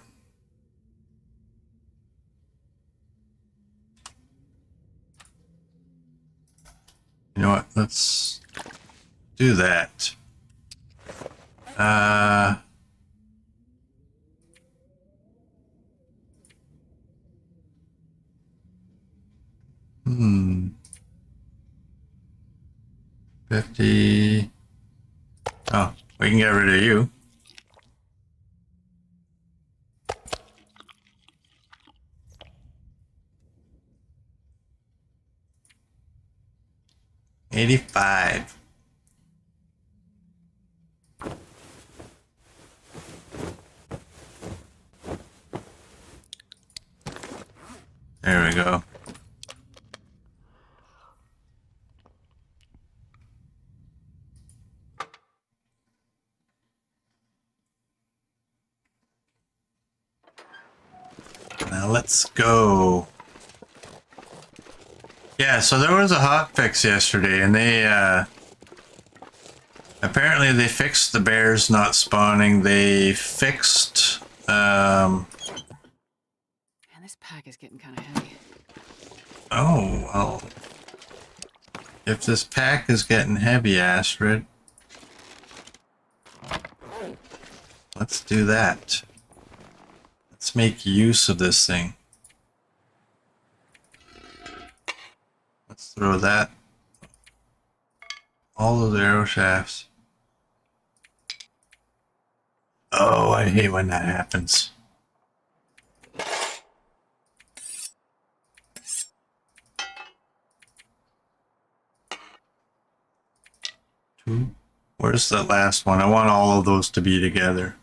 You know what? Let's do that. Hmm. 50. Oh, we can get rid of you. $85. There we go. Now let's go. Yeah, so there was a hotfix yesterday, and they apparently they fixed the bears not spawning. They fixed Man, this pack is getting kind of heavy. oh well. If this pack is getting heavy, Astrid, let's do that. Let's make use of this thing. Let's throw that. All those arrow shafts. Oh, I hate when that happens. Two. Where's the last one? I want all of those to be together.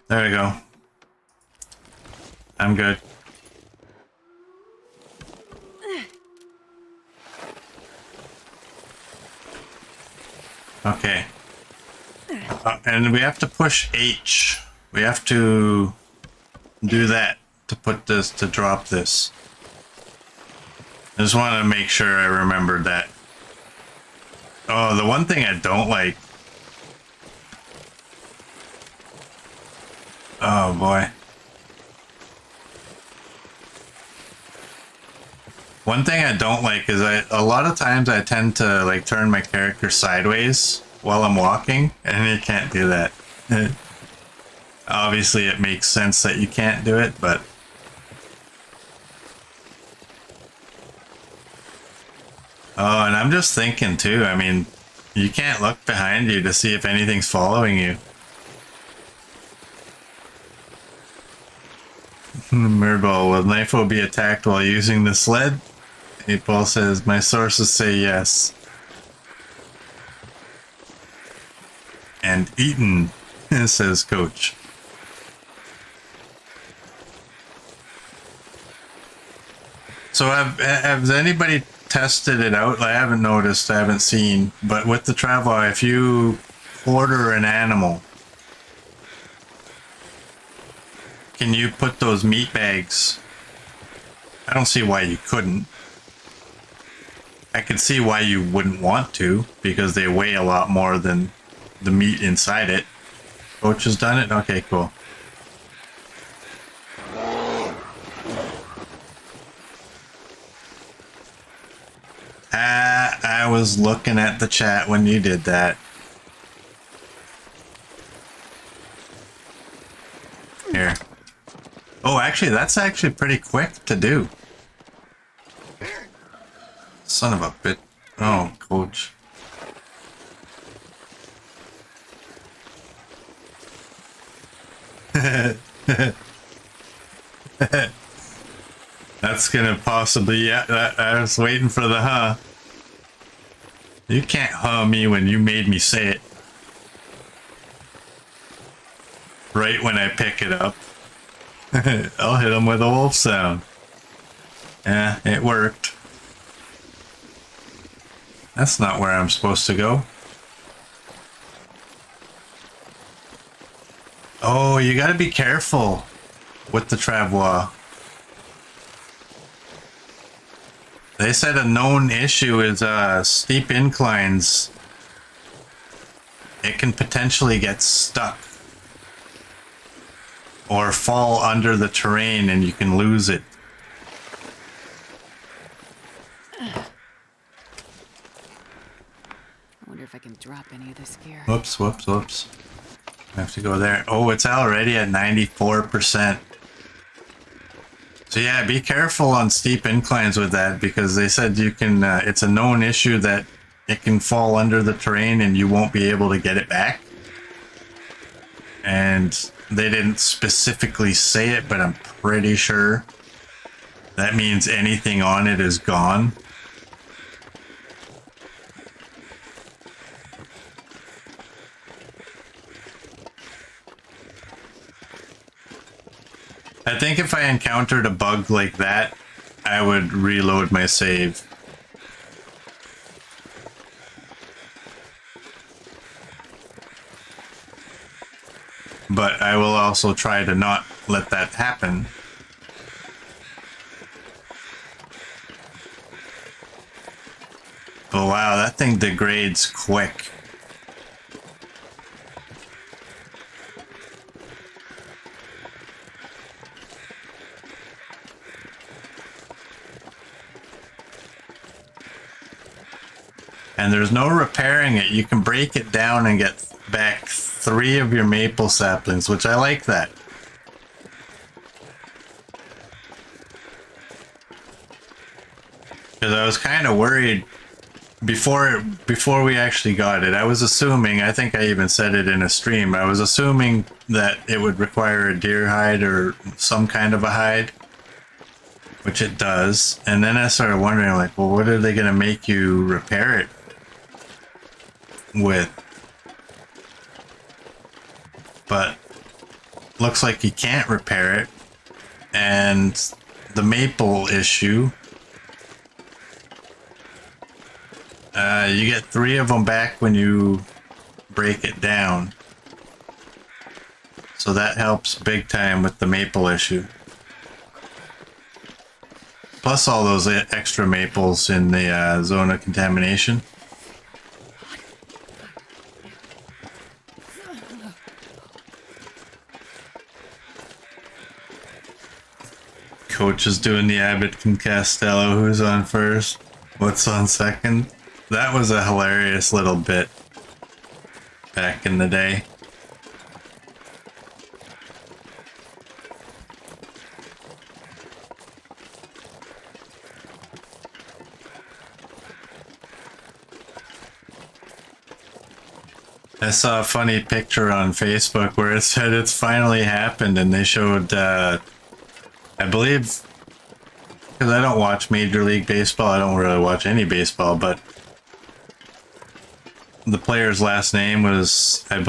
There we go. I'm good. Okay. And we have to push H. We have to do that to put this, to drop this. I just want to make sure I remembered that. Oh, the one thing I don't like. Oh boy. One thing I don't like is a lot of times I tend to like turn my character sideways while I'm walking, and you can't do that. Obviously it makes sense that you can't do it, but oh, and I'm just thinking too, I mean, you can't look behind you to see if anything's following you. Myrdball, will Knifo be attacked while using the sled? 8-Ball says, my sources say yes. And eaten, says Coach. So has anybody tested it out? I haven't noticed, I haven't seen, but with the Travois, if you order an animal, can you put those meat bags? I don't see why you couldn't. I can see why you wouldn't want to, because they weigh a lot more than the meat inside it. Coach has done it? Okay, cool. I was looking at the chat when you did that. Here. Oh, actually, that's actually pretty quick to do. Son of a bit. Oh, Coach. That's gonna possibly, yeah, I was waiting for the huh. You can't huh me when you made me say it. Right when I pick it up. I'll hit him with a wolf sound. Yeah, it worked. That's not where I'm supposed to go. Oh, you gotta be careful with the Travois. They said a known issue is steep inclines. It can potentially get stuck or fall under the terrain and you can lose it. I wonder if I can drop any of this gear. Whoops, whoops, whoops. I have to go there. Oh, it's already at 94%. So yeah, be careful on steep inclines with that, because they said you can, it's a known issue that it can fall under the terrain and you won't be able to get it back. And they didn't specifically say it, but I'm pretty sure that means anything on it is gone. I think if I encountered a bug like that, I would reload my save. But I will also try to not let that happen. Oh wow, that thing degrades quick. And there's no repairing it. You can break it down and get back 3 of your maple saplings, which I like that. Because I was kind of worried before we actually got it. I was assuming, I think I even said it in a stream, I was assuming that it would require a deer hide or some kind of a hide, which it does. And then I started wondering, like, well, what are they going to make you repair it with? But looks like you can't repair it. And the maple issue, you get 3 of them back when you break it down. So that helps big time with the maple issue. Plus all those extra maples in the zone of contamination. Coach is doing the Abbott and Costello. Who's on first? What's on second? That was a hilarious little bit back in the day. I saw a funny picture on Facebook where it said it's finally happened, and they showed, I believe, because I don't watch Major League Baseball, I don't really watch any baseball, but the player's last name was, I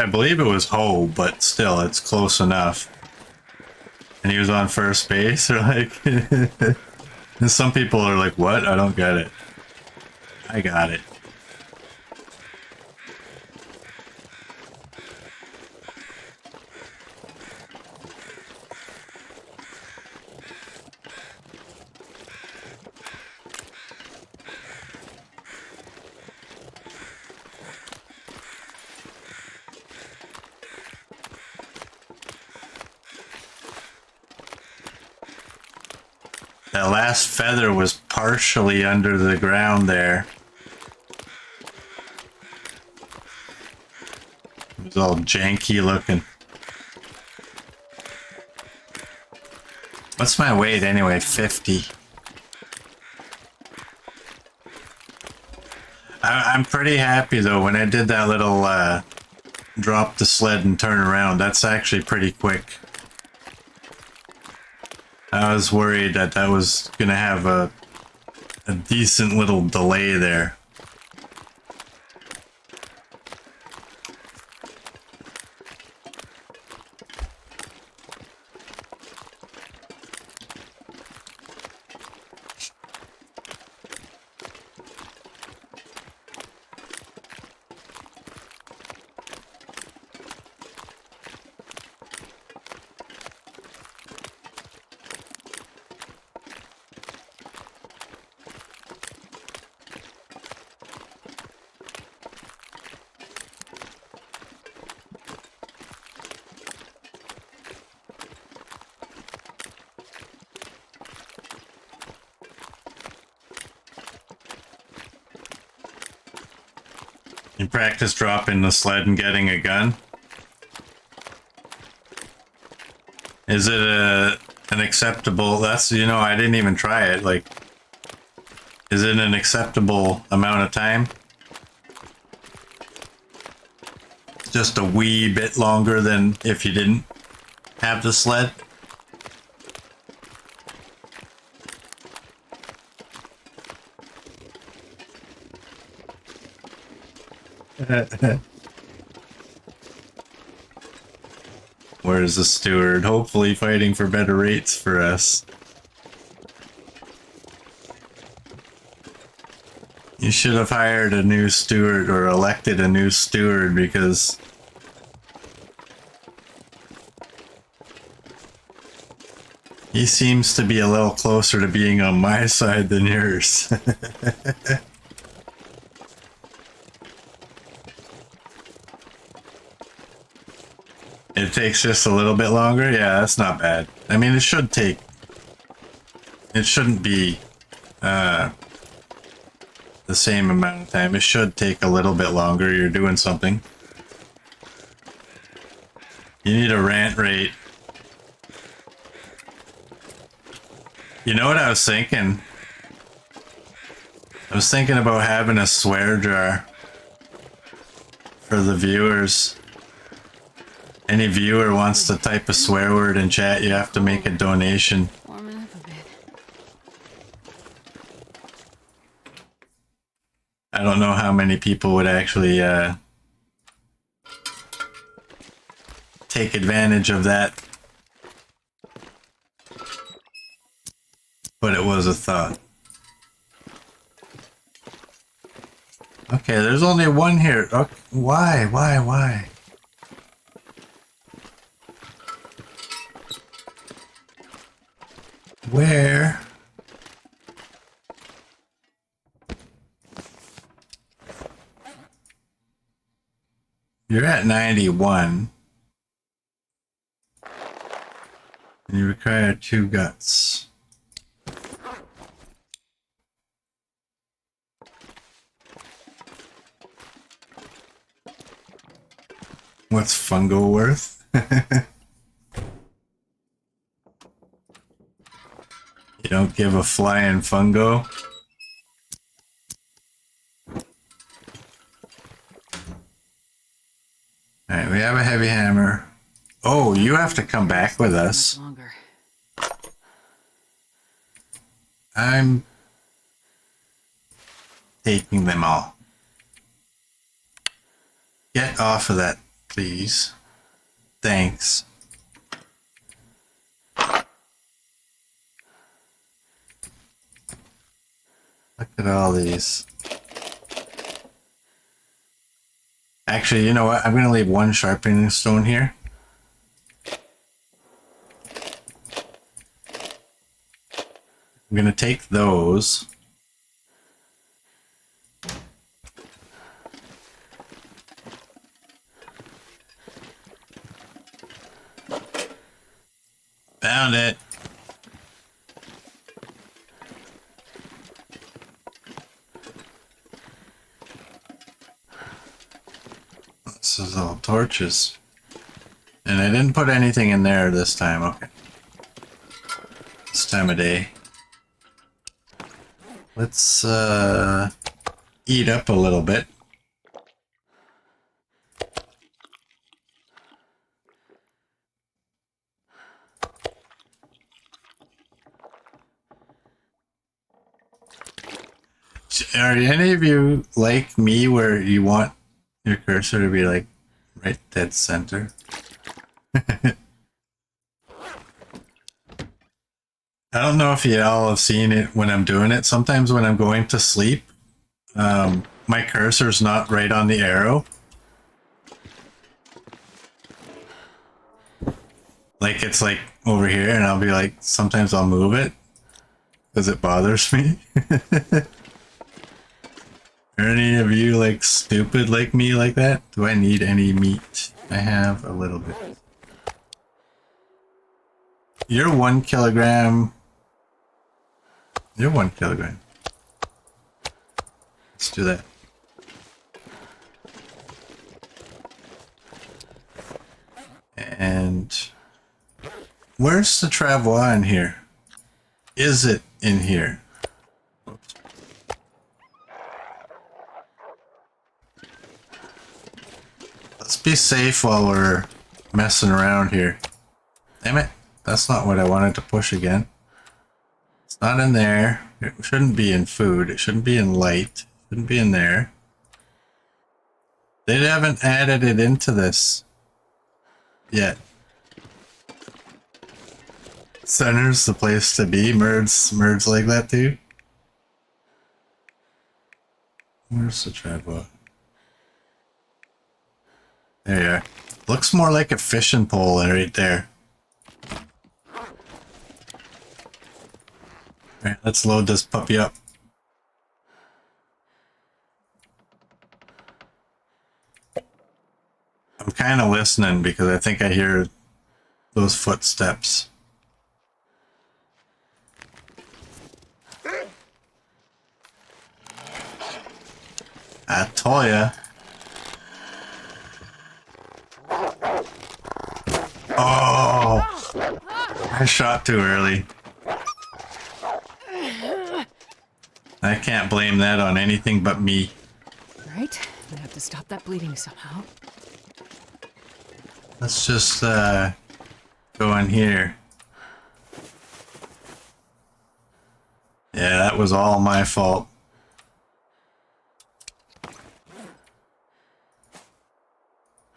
believe it was Ho, but still, it's close enough. And he was on first base, or like, and some people are like, what? I don't get it. I got it. That last feather was partially under the ground there. It was all janky looking. What's my weight anyway? 50. I'm pretty happy though when I did that little drop the sled and turn around. That's actually pretty quick. I was worried that that was gonna have a decent little delay there. You practice dropping the sled and getting a gun? Is it an acceptable, that's, you know, I didn't even try it, like, is it an acceptable amount of time? Just a wee bit longer than if you didn't have the sled? Where's the steward? Hopefully fighting for better rates for us. You should have hired a new steward or elected a new steward because he seems to be a little closer to being on my side than yours. It takes just a little bit longer? Yeah, that's not bad. I mean, it should take... It shouldn't be the same amount of time. It should take a little bit longer. You're doing something. You need a rant rate. You know what I was thinking? I was thinking about having a swear jar for the viewers. Any viewer wants to type a swear word in chat, you have to make a donation. Warming up a bit. I don't know how many people would actually take advantage of that. But it was a thought. Okay, there's only one here. Okay, why? Where You're at 91. And you require 2 guts. What's fungo worth? You don't give a flying fungo? Alright, we have a heavy hammer. Oh, you have to come back with us. I'm taking them all. Get off of that, please. Thanks. Look at all these. Actually, you know what? I'm going to leave 1 sharpening stone here. I'm going to take those. Found it. This is all torches. And I didn't put anything in there this time. Okay. This time of day. Let's eat up a little bit. Are any of you like me where you want your cursor to be like right dead center? I don't know if you all have seen it when I'm doing it. Sometimes when I'm going to sleep, my cursor's not right on the arrow. Like it's like over here, and I'll be like, sometimes I'll move it because it bothers me. Are any of you like stupid like me like that? Do I need any meat? I have a little bit. You're 1 kilogram. You're 1 kilogram. Let's do that. And where's the Travois in here? Is it in here? Oops. Let's be safe while we're messing around here. Damn it. That's not what I wanted to push again. It's not in there. It shouldn't be in food. It shouldn't be in light. It shouldn't be in there. They haven't added it into this yet. Center's the place to be. Merds like that too. Where's the Travois? There you are. Looks more like a fishing pole right there. Alright, let's load this puppy up. I'm kind of listening because I think I hear those footsteps. I told ya. Oh! I shot too early. I can't blame that on anything but me. Right, we have to stop that bleeding somehow. Let's just go in here. Yeah, that was all my fault.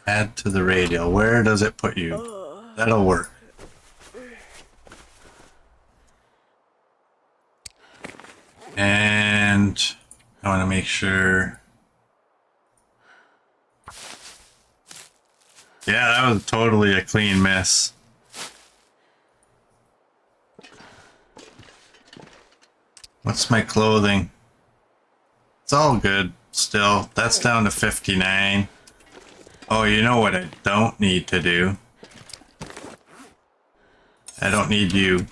Add to the radial. Where does it put you? That'll work. And I want to make sure. Yeah, that was totally a clean mess. What's my clothing? It's all good still. That's down to 59. Oh, you know what I don't need to do? I don't need you.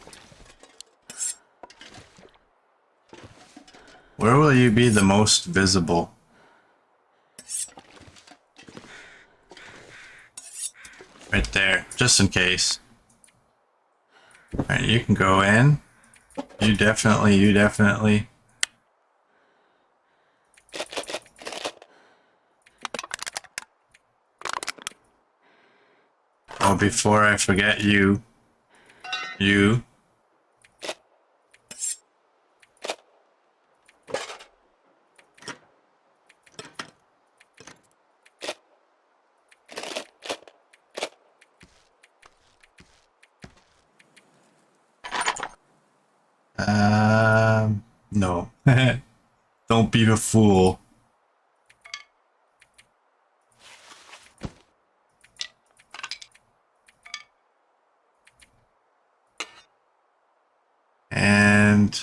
Where will you be the most visible? Right there, just in case. Alright, you can go in. You definitely. Oh, before I forget you. You. No. Don't be a fool. And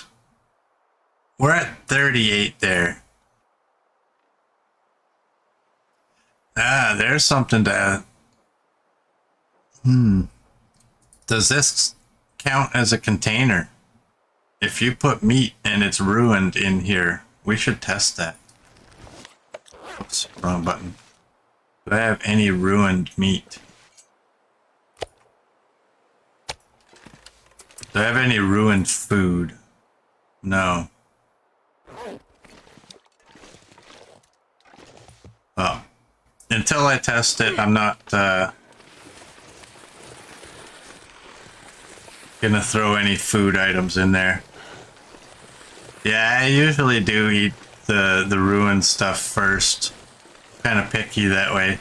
we're at 38 there. Ah, there's something to... Does this count as a container? If you put meat and it's ruined in here, we should test that. Oops, wrong button. Do I have any ruined meat? Do I have any ruined food? No. Well, until I test it, I'm not gonna throw any food items in there. Yeah, I usually do eat the ruined stuff first. Kind of picky that way.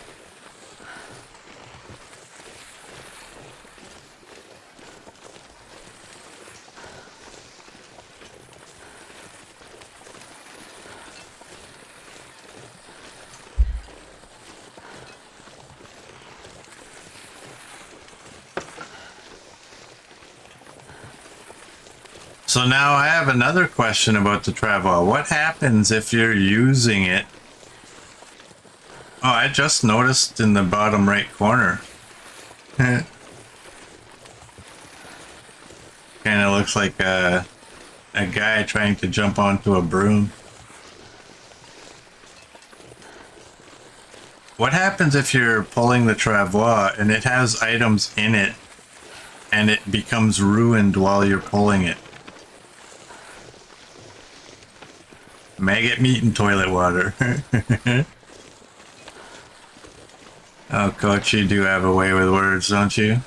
So now I have another question about the Travois. What happens if you're using it? Oh, I just noticed in the bottom right corner. Kind of looks like a guy trying to jump onto a broom. What happens if you're pulling the Travois and it has items in it and it becomes ruined while you're pulling it? Maggot meat and toilet water. Oh, Coach, you do have a way with words, don't you?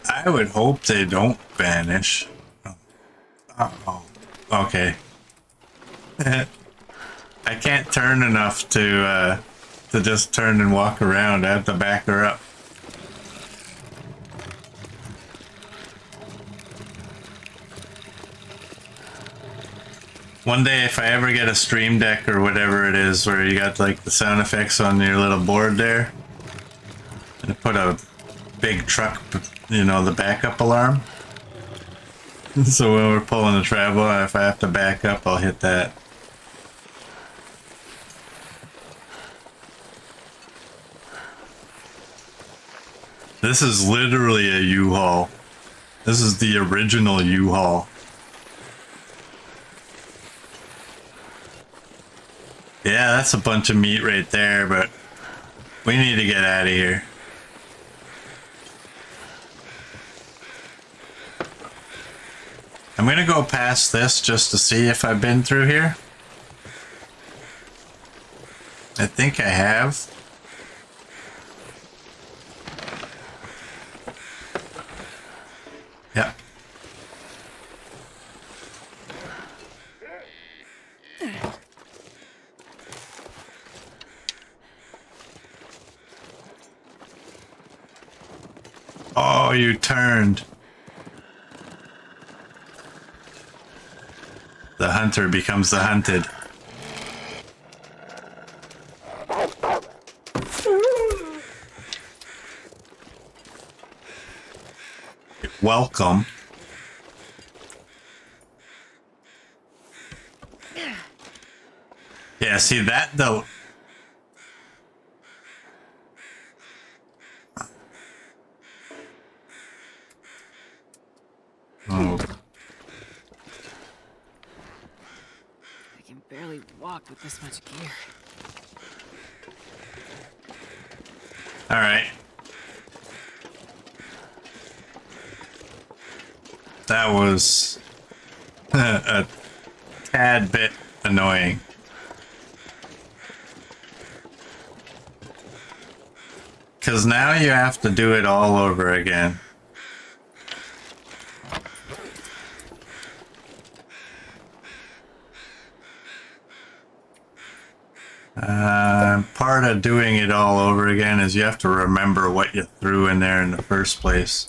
I would hope they don't vanish. Oh, okay. I can't turn enough to just turn and walk around. I have to back her up. One day, if I ever get a stream deck or whatever it is, where you got like the sound effects on your little board there, and put a big truck, you know, the backup alarm. So when we're pulling the Travois, if I have to back up, I'll hit that. This is literally a U-Haul. This is the original U-Haul. Yeah, that's a bunch of meat right there, but we need to get out of here. I'm gonna go past this just to see if I've been through here. I think I have. Yep. Oh, you turned. The hunter becomes the hunted. Welcome. Yeah, see that though. Oh, I can barely walk with this much gear. all right. That was a tad bit annoying. Because now you have to do it all over again. Part of doing it all over again is you have to remember what you threw in there in the first place.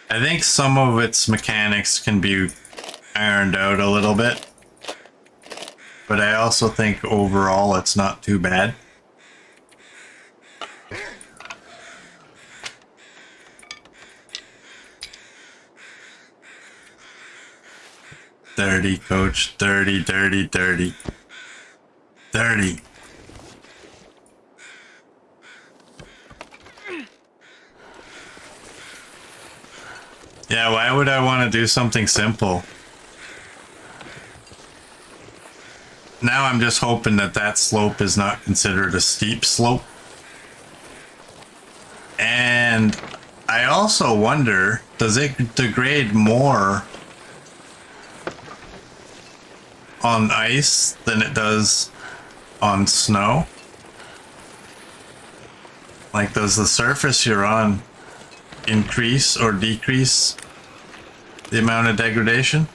I think some of its mechanics can be ironed out a little bit, but I also think overall it's not too bad. Dirty, coach. Dirty, dirty, dirty. Dirty. Yeah, why would I want to do something simple? Now I'm just hoping that that slope is not considered a steep slope. And I also wonder, does it degrade more on ice than it does on snow? Like, does the surface you're on increase or decrease the amount of degradation?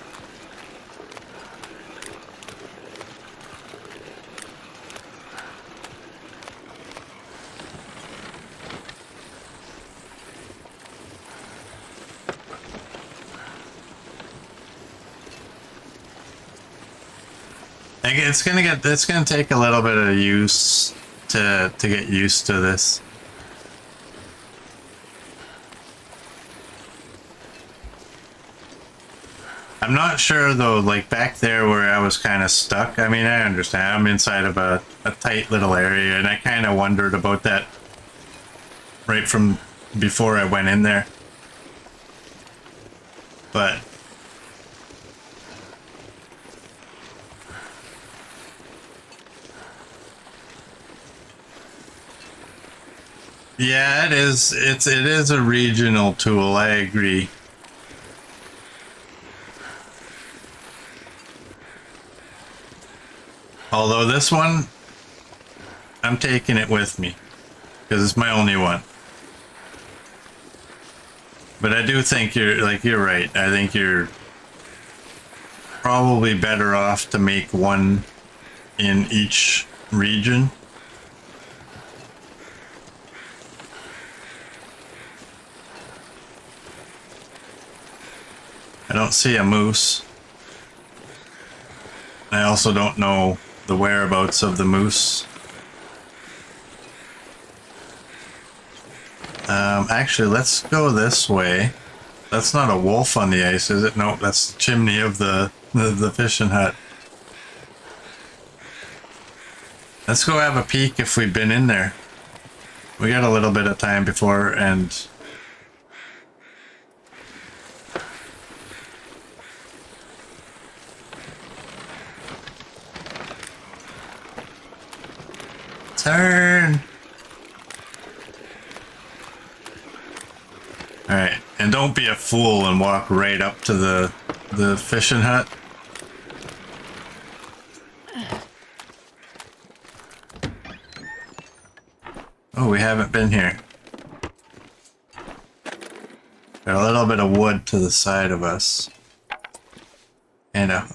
It's gonna take a little bit of use to get used to this. I'm not sure though, like back there where I was kind of stuck. I mean, I understand. I'm inside of a tight little area, and I kind of wondered about that right from before I went in there. But yeah, it is. It is a regional tool. I agree. Although this one, I'm taking it with me because it's my only one. But I do think you're right. I think you're probably better off to make one in each region. I don't see a moose. I also don't know the whereabouts of the moose. Actually, let's go this way. That's not a wolf on the ice, is it? Nope, that's the chimney of the fishing hut. Let's go have a peek if we've been in there. We got a little bit of time before, and turn. All right, and don't be a fool and walk right up to the fishing hut. Oh, we haven't been here. Got a little bit of wood to the side of us. And a...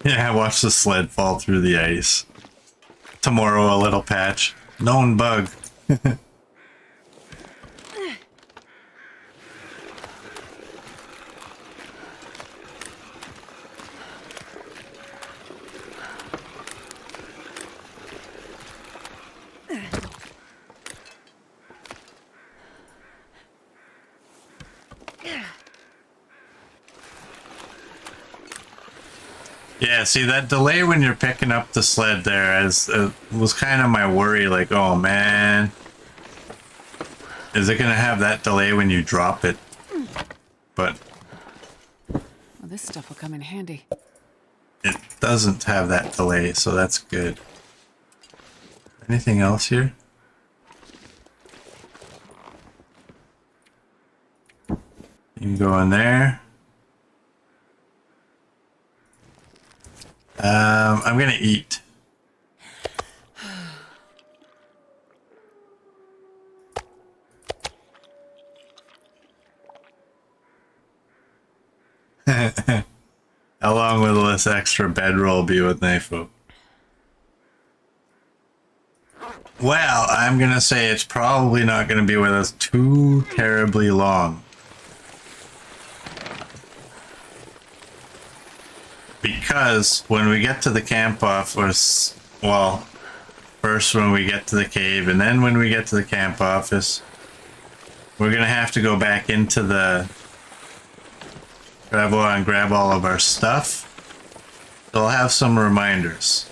Yeah, watch the sled fall through the ice. Tomorrow a little patch. Known bug. Yeah, see that delay when you're picking up the sled there as was kind of my worry. Like, oh man, is it gonna have that delay when you drop it? But Well, this stuff will come in handy. it doesn't have that delay, so that's good. Anything else here? You can go in there. I'm gonna eat. How long will this extra bedroll be with Nafo? Well, I'm gonna say it's probably not gonna be with us too terribly long. Because when we get to the camp off, well, first when we get to the cave, and then when we get to the camp office, we're gonna have to go back into the Travois and grab all of our stuff. So I'll have some reminders.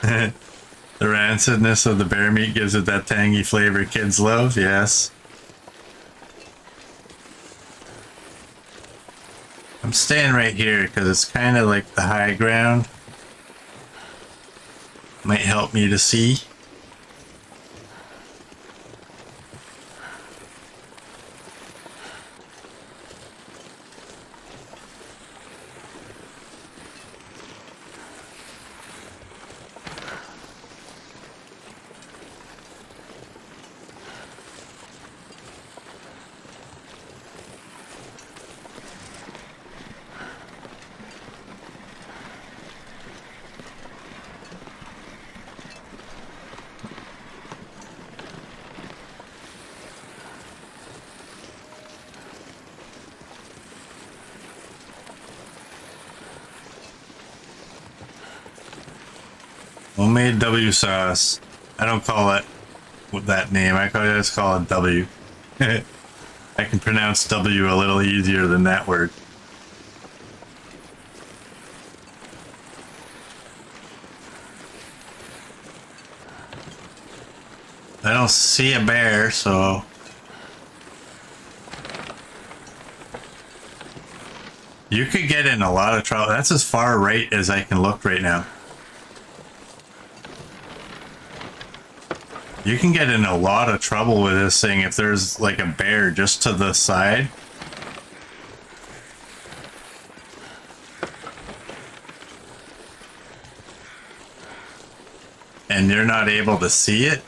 The rancidness of the bear meat gives it that tangy flavor kids love, yes. I'm staying right here because it's kind of like the high ground. Might help me to see. Homemade W sauce. I don't call it with that name. I just call it W. I can pronounce W a little easier than that word. I don't see a bear, so you could get in a lot of trouble. That's as far right as I can look right now. You can get in a lot of trouble with this thing if there's like a bear just to the side. And you're not able to see it.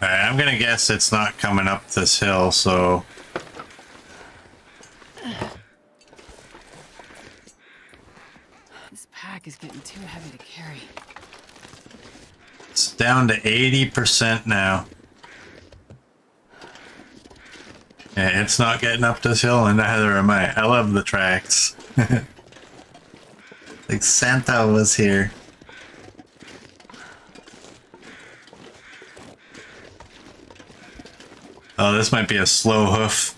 Alright, I'm gonna guess it's not coming up this hill, so This pack is getting too heavy to carry. it's down to 80% now. Yeah, it's not getting up this hill, and neither am I. I love the tracks. Like Santa was here. Oh, this might be a slow hoof.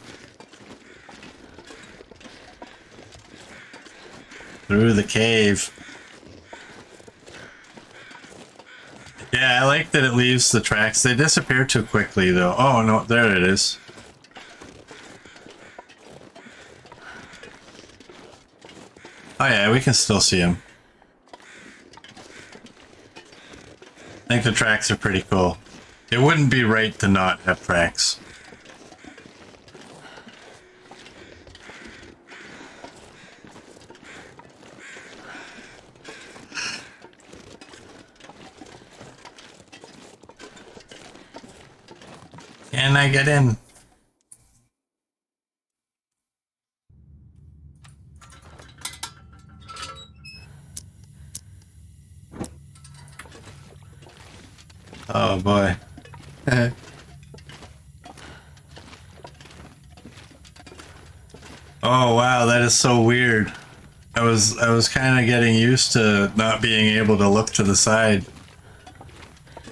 Through the cave. Yeah, I like that it leaves the tracks. They disappear too quickly, though. Oh, no, there it is. Oh, yeah, we can still see them. I think the tracks are pretty cool. It wouldn't be right to not have tracks. Can I get in? Oh boy. Oh wow, that is so weird. I was kind of getting used to not being able to look to the side.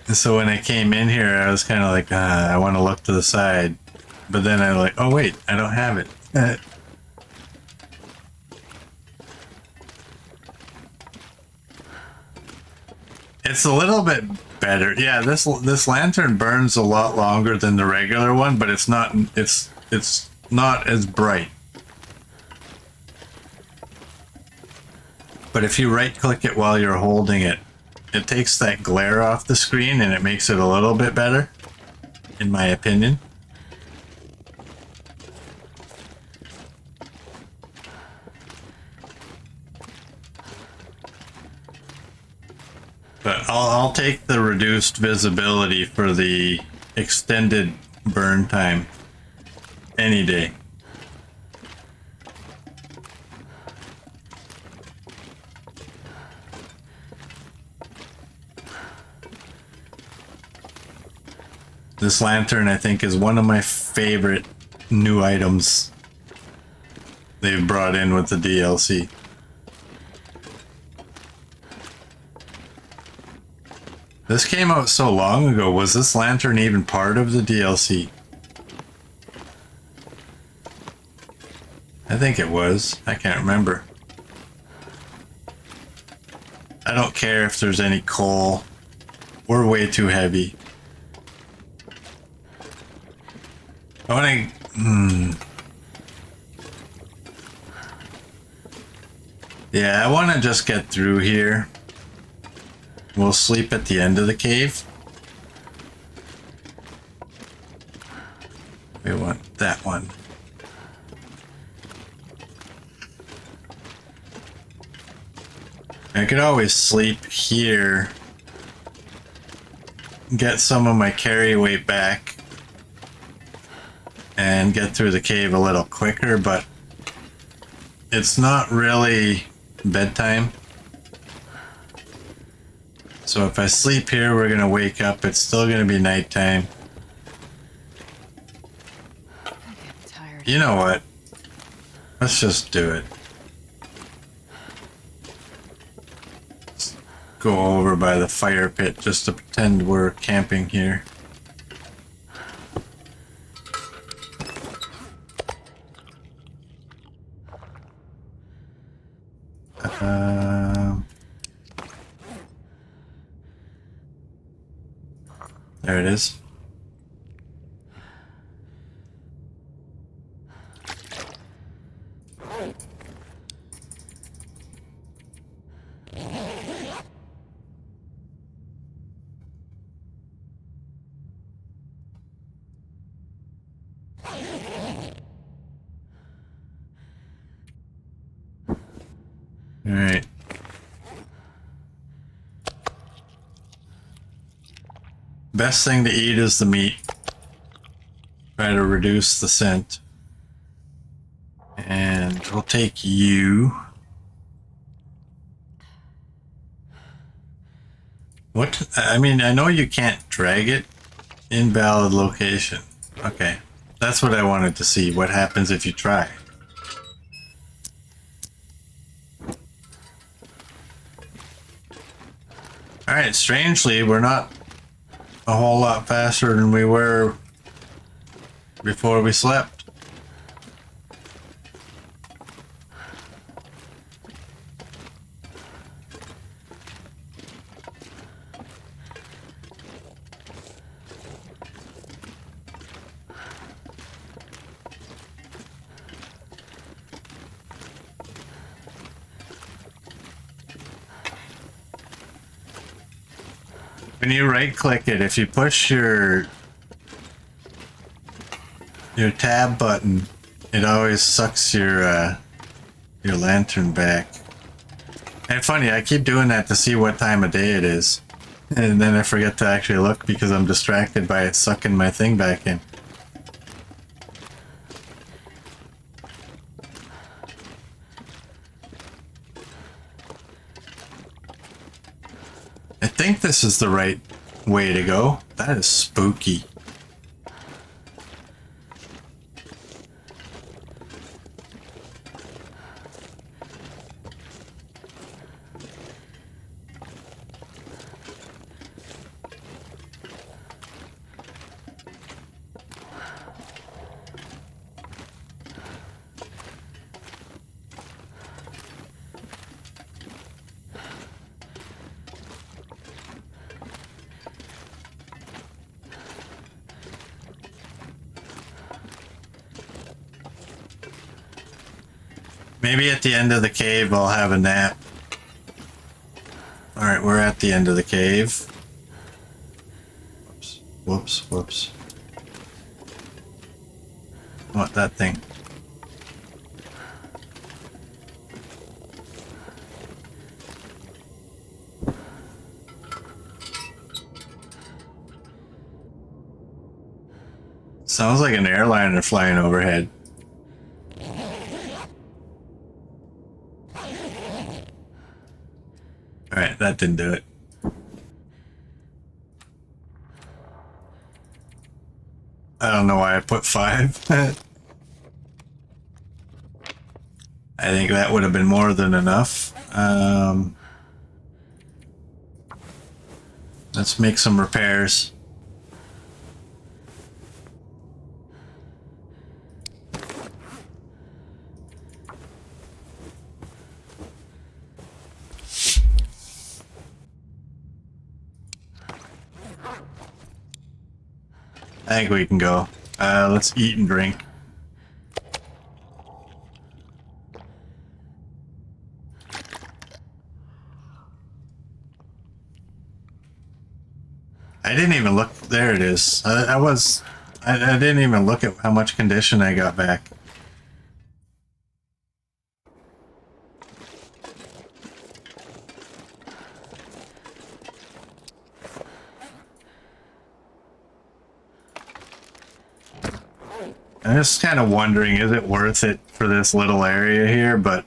And so when I came in here, I was kind of like, I want to look to the side. But then I'm like, oh wait, I don't have it. It's a little bit better. Yeah, this lantern burns a lot longer than the regular one, but it's not not as bright. But if you right click it while you're holding it, it takes that glare off the screen and it makes it a little bit better, in my opinion. But I'll take the reduced visibility for the extended burn time any day. This lantern, I think, is one of my favorite new items they've brought in with the DLC. This came out so long ago. Was this lantern even part of the DLC? I think it was. I can't remember. I don't care if there's any coal. We're way too heavy. I want to... Yeah, I want to just get through here. We'll sleep at the end of the cave. We want that one. I could always sleep here. Get some of my carry weight back. And get through the cave a little quicker, but it's not really bedtime. So if I sleep here, we're gonna wake up. It's still gonna be nighttime. I'm tired. You know what? Let's just do it. Let's go over by the fire pit just to pretend we're camping here. There it is. All right. Best thing to eat is the meat. Try to reduce the scent. And we'll take you. What? I mean, I know you can't drag it. Invalid location. Okay. That's what I wanted to see. What happens if you try? Alright, strangely, we're not a whole lot faster than we were before we slept. When you right click it, if you push your tab button, it always sucks your lantern back. And funny, I keep doing that to see what time of day it is. And then I forget to actually look because I'm distracted by it sucking my thing back in. I think this is the right way to go. That is spooky. Maybe at the end of the cave I'll have a nap. Alright, we're at the end of the cave. Whoops, whoops, whoops. What, that thing? Sounds like an airliner flying overhead. Alright, that didn't do it. I don't know why I put 5. I think that would have been more than enough. Let's make some repairs. I think we can go. Let's eat and drink. I didn't even look. There it is. I didn't even look at how much condition I got back. I'm just kind of wondering, is it worth it for this little area here? But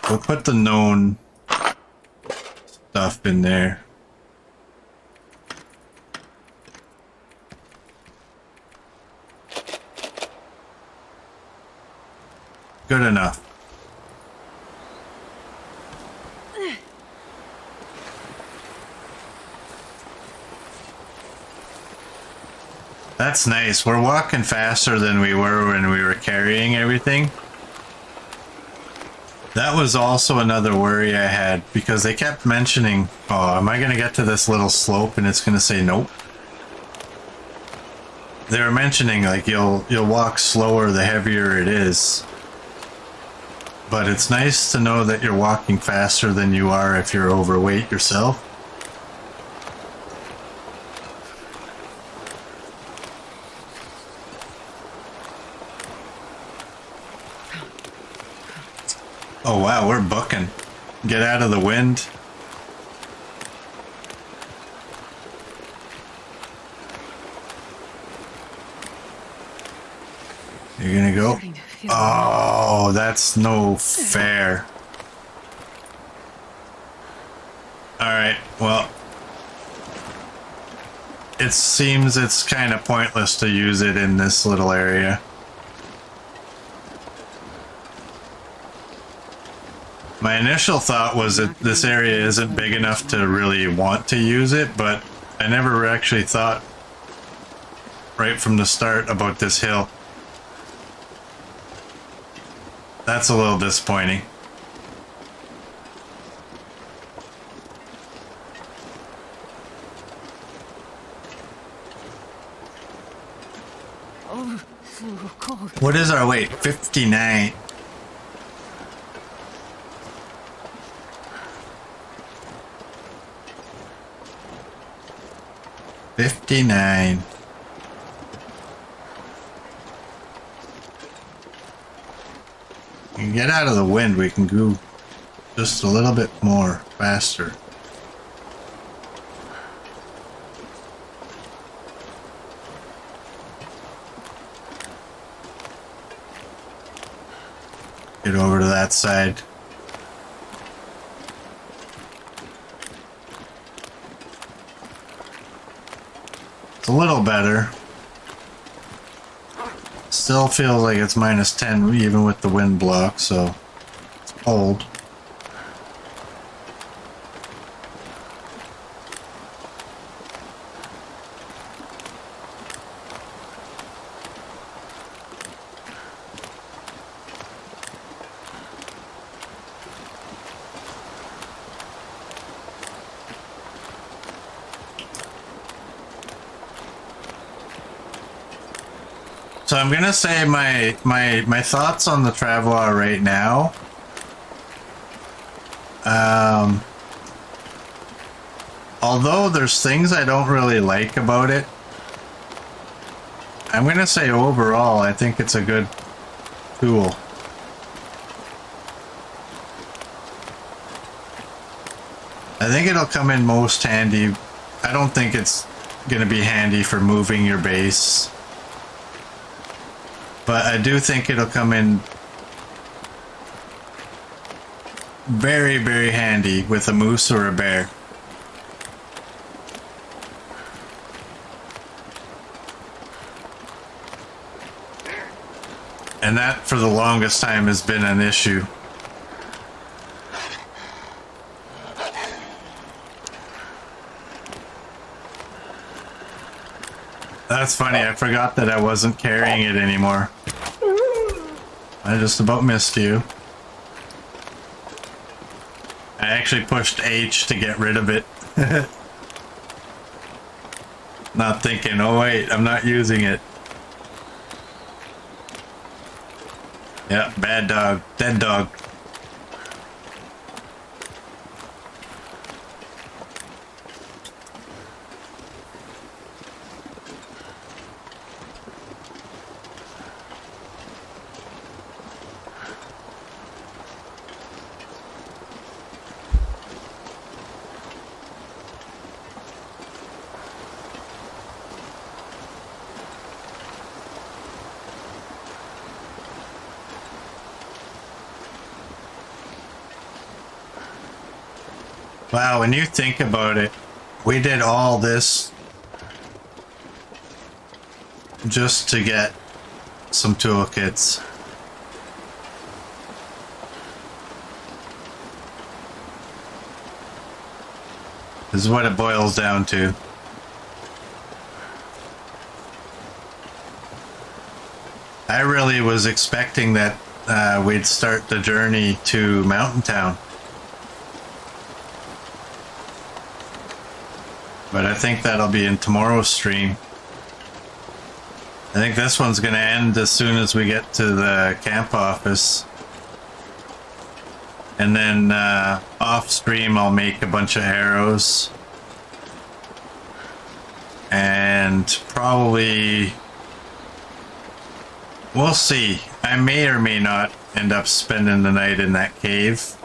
we'll put the known stuff in there. Good enough. That's nice. We're walking faster than we were when we were carrying everything. That was also another worry I had because they kept mentioning, oh, am I going to get to this little slope and it's going to say nope? They were mentioning like you'll walk slower the heavier it is. But it's nice to know that you're walking faster than you are if you're overweight yourself. Oh wow, we're booking. Get out of the wind. You're gonna go? Oh, that's no fair. Alright, well, it seems it's kind of pointless to use it in this little area. My initial thought was that this area isn't big enough to really want to use it, but I never actually thought right from the start about this hill. That's a little disappointing. Oh, so cold. What is our weight? 59. $59. We can get out of the wind, we can go just a little bit more faster. Get over to that side. It's a little better. Still feels like it's -10 even with the wind block, so it's cold. So I'm gonna say my thoughts on the Travois right now. Although there's things I don't really like about it, I'm gonna say overall I think it's a good tool. I think it'll come in most handy. I don't think it's gonna be handy for moving your base. But I do think it'll come in very, very handy with a moose or a bear. And that, for the longest time, has been an issue. That's funny, I forgot that I wasn't carrying it anymore. I just about missed you. I actually pushed H to get rid of it. Not thinking, oh wait, I'm not using it. Yeah, bad dog, dead dog. Wow, when you think about it, we did all this just to get some toolkits. This is what it boils down to. I really was expecting that we'd start the journey to Mountain Town. But I think that'll be in tomorrow's stream. I think this one's going to end as soon as we get to the camp office. And then off stream I'll make a bunch of arrows. And probably... we'll see. I may or may not end up spending the night in that cave.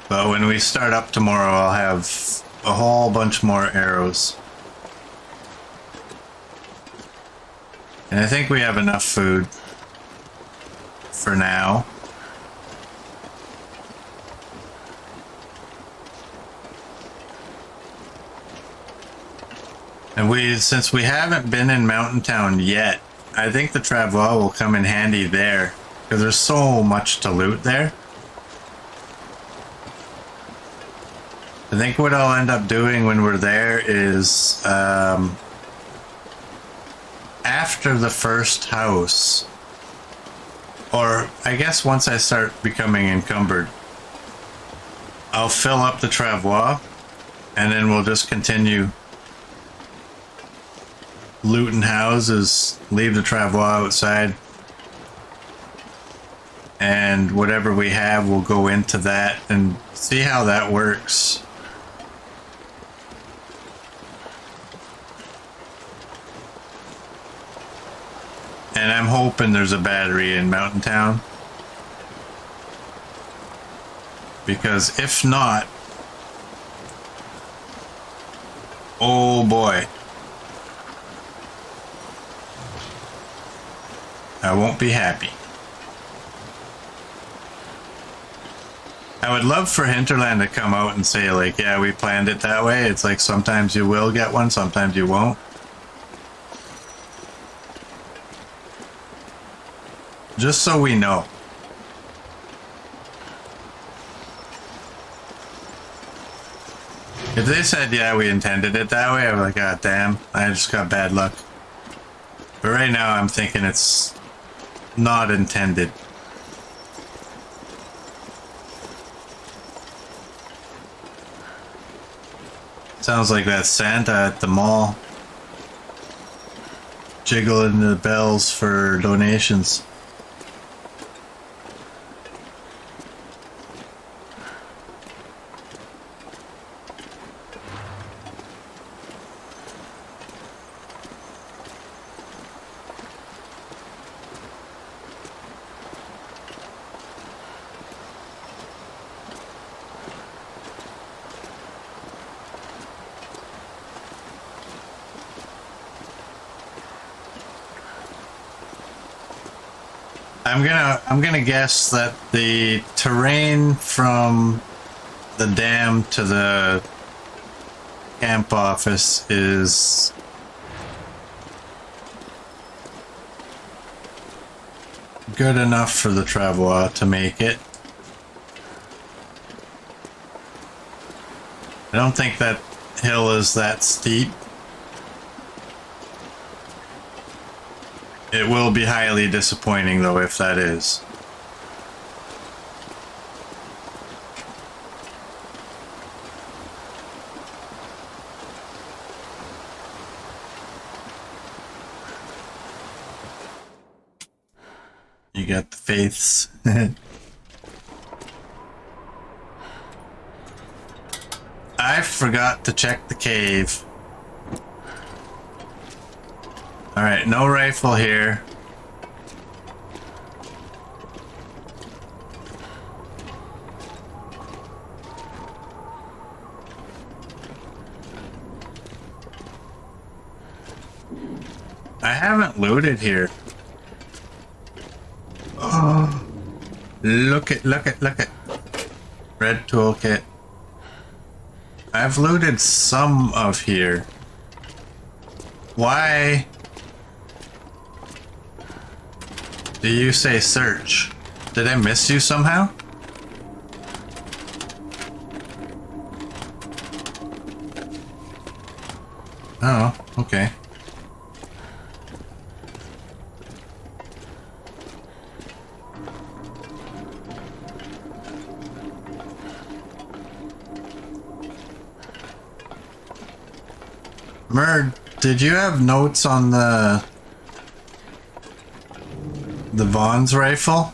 But when we start up tomorrow, I'll have a whole bunch more arrows. And I think we have enough food for now. And since we haven't been in Mountain Town yet, I think the Travois will come in handy there, because there's so much to loot there. I think what I'll end up doing when we're there is after the first house, or I guess once I start becoming encumbered, I'll fill up the Travois and then we'll just continue looting houses, leave the Travois outside, and whatever we have we'll go into that and see how that works. And I'm hoping there's a battery in Mountain Town. Because if not, oh boy. I won't be happy. I would love for Hinterland to come out and say, like, yeah, we planned it that way. It's like sometimes you will get one, sometimes you won't. Just so we know. If they said, yeah, we intended it that way, I'm like, God damn, I just got bad luck. But right now I'm thinking it's not intended. Sounds like that Santa at the mall. Jiggling the bells for donations. I'm gonna guess that the terrain from the dam to the camp office is good enough for the Travois to make it. I don't think that hill is that steep. It will be highly disappointing, though, if that is. You got the faiths. I forgot to check the cave. Alright, no rifle here. I haven't looted here. Oh, look at. Red toolkit. I've looted some of here. Why do you say search? Did I miss you somehow? Oh, okay. Murd, did you have notes on the Vaughn's rifle?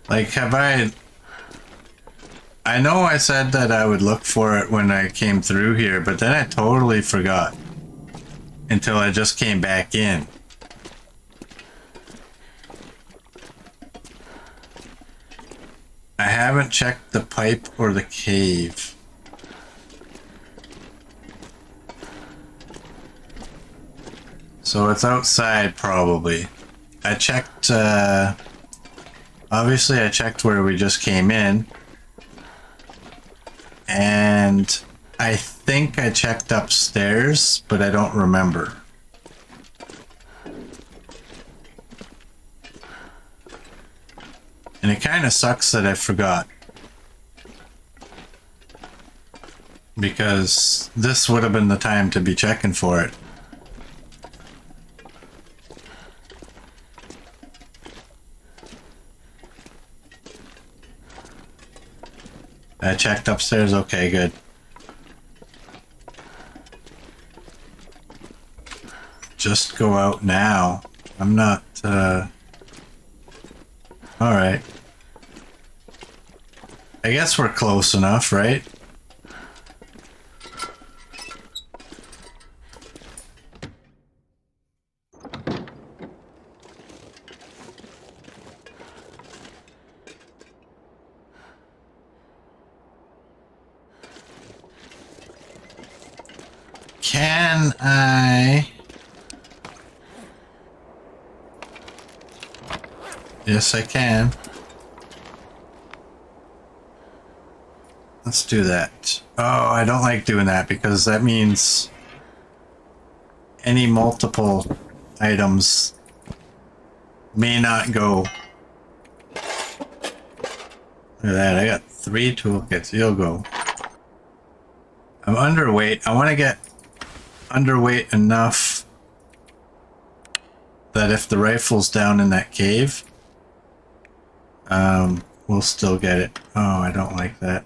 Like, have I know I said that I would look for it when I came through here, but then I totally forgot until I just came back in. I haven't checked the pipe or the cave. So it's outside probably. I checked, obviously I checked where we just came in. And I think I checked upstairs, but I don't remember. And it kind of sucks that I forgot. Because this would have been the time to be checking for it. I checked upstairs, okay, good. Just go out now. I'm not, alright. I guess we're close enough, right? Can I... Yes, I can. Let's do that. Oh, I don't like doing that because that means any multiple items may not go. Look at that, I got 3 toolkits. You'll go. I'm underweight. I want to get underweight enough that if the rifle's down in that cave, we'll still get it. Oh, I don't like that.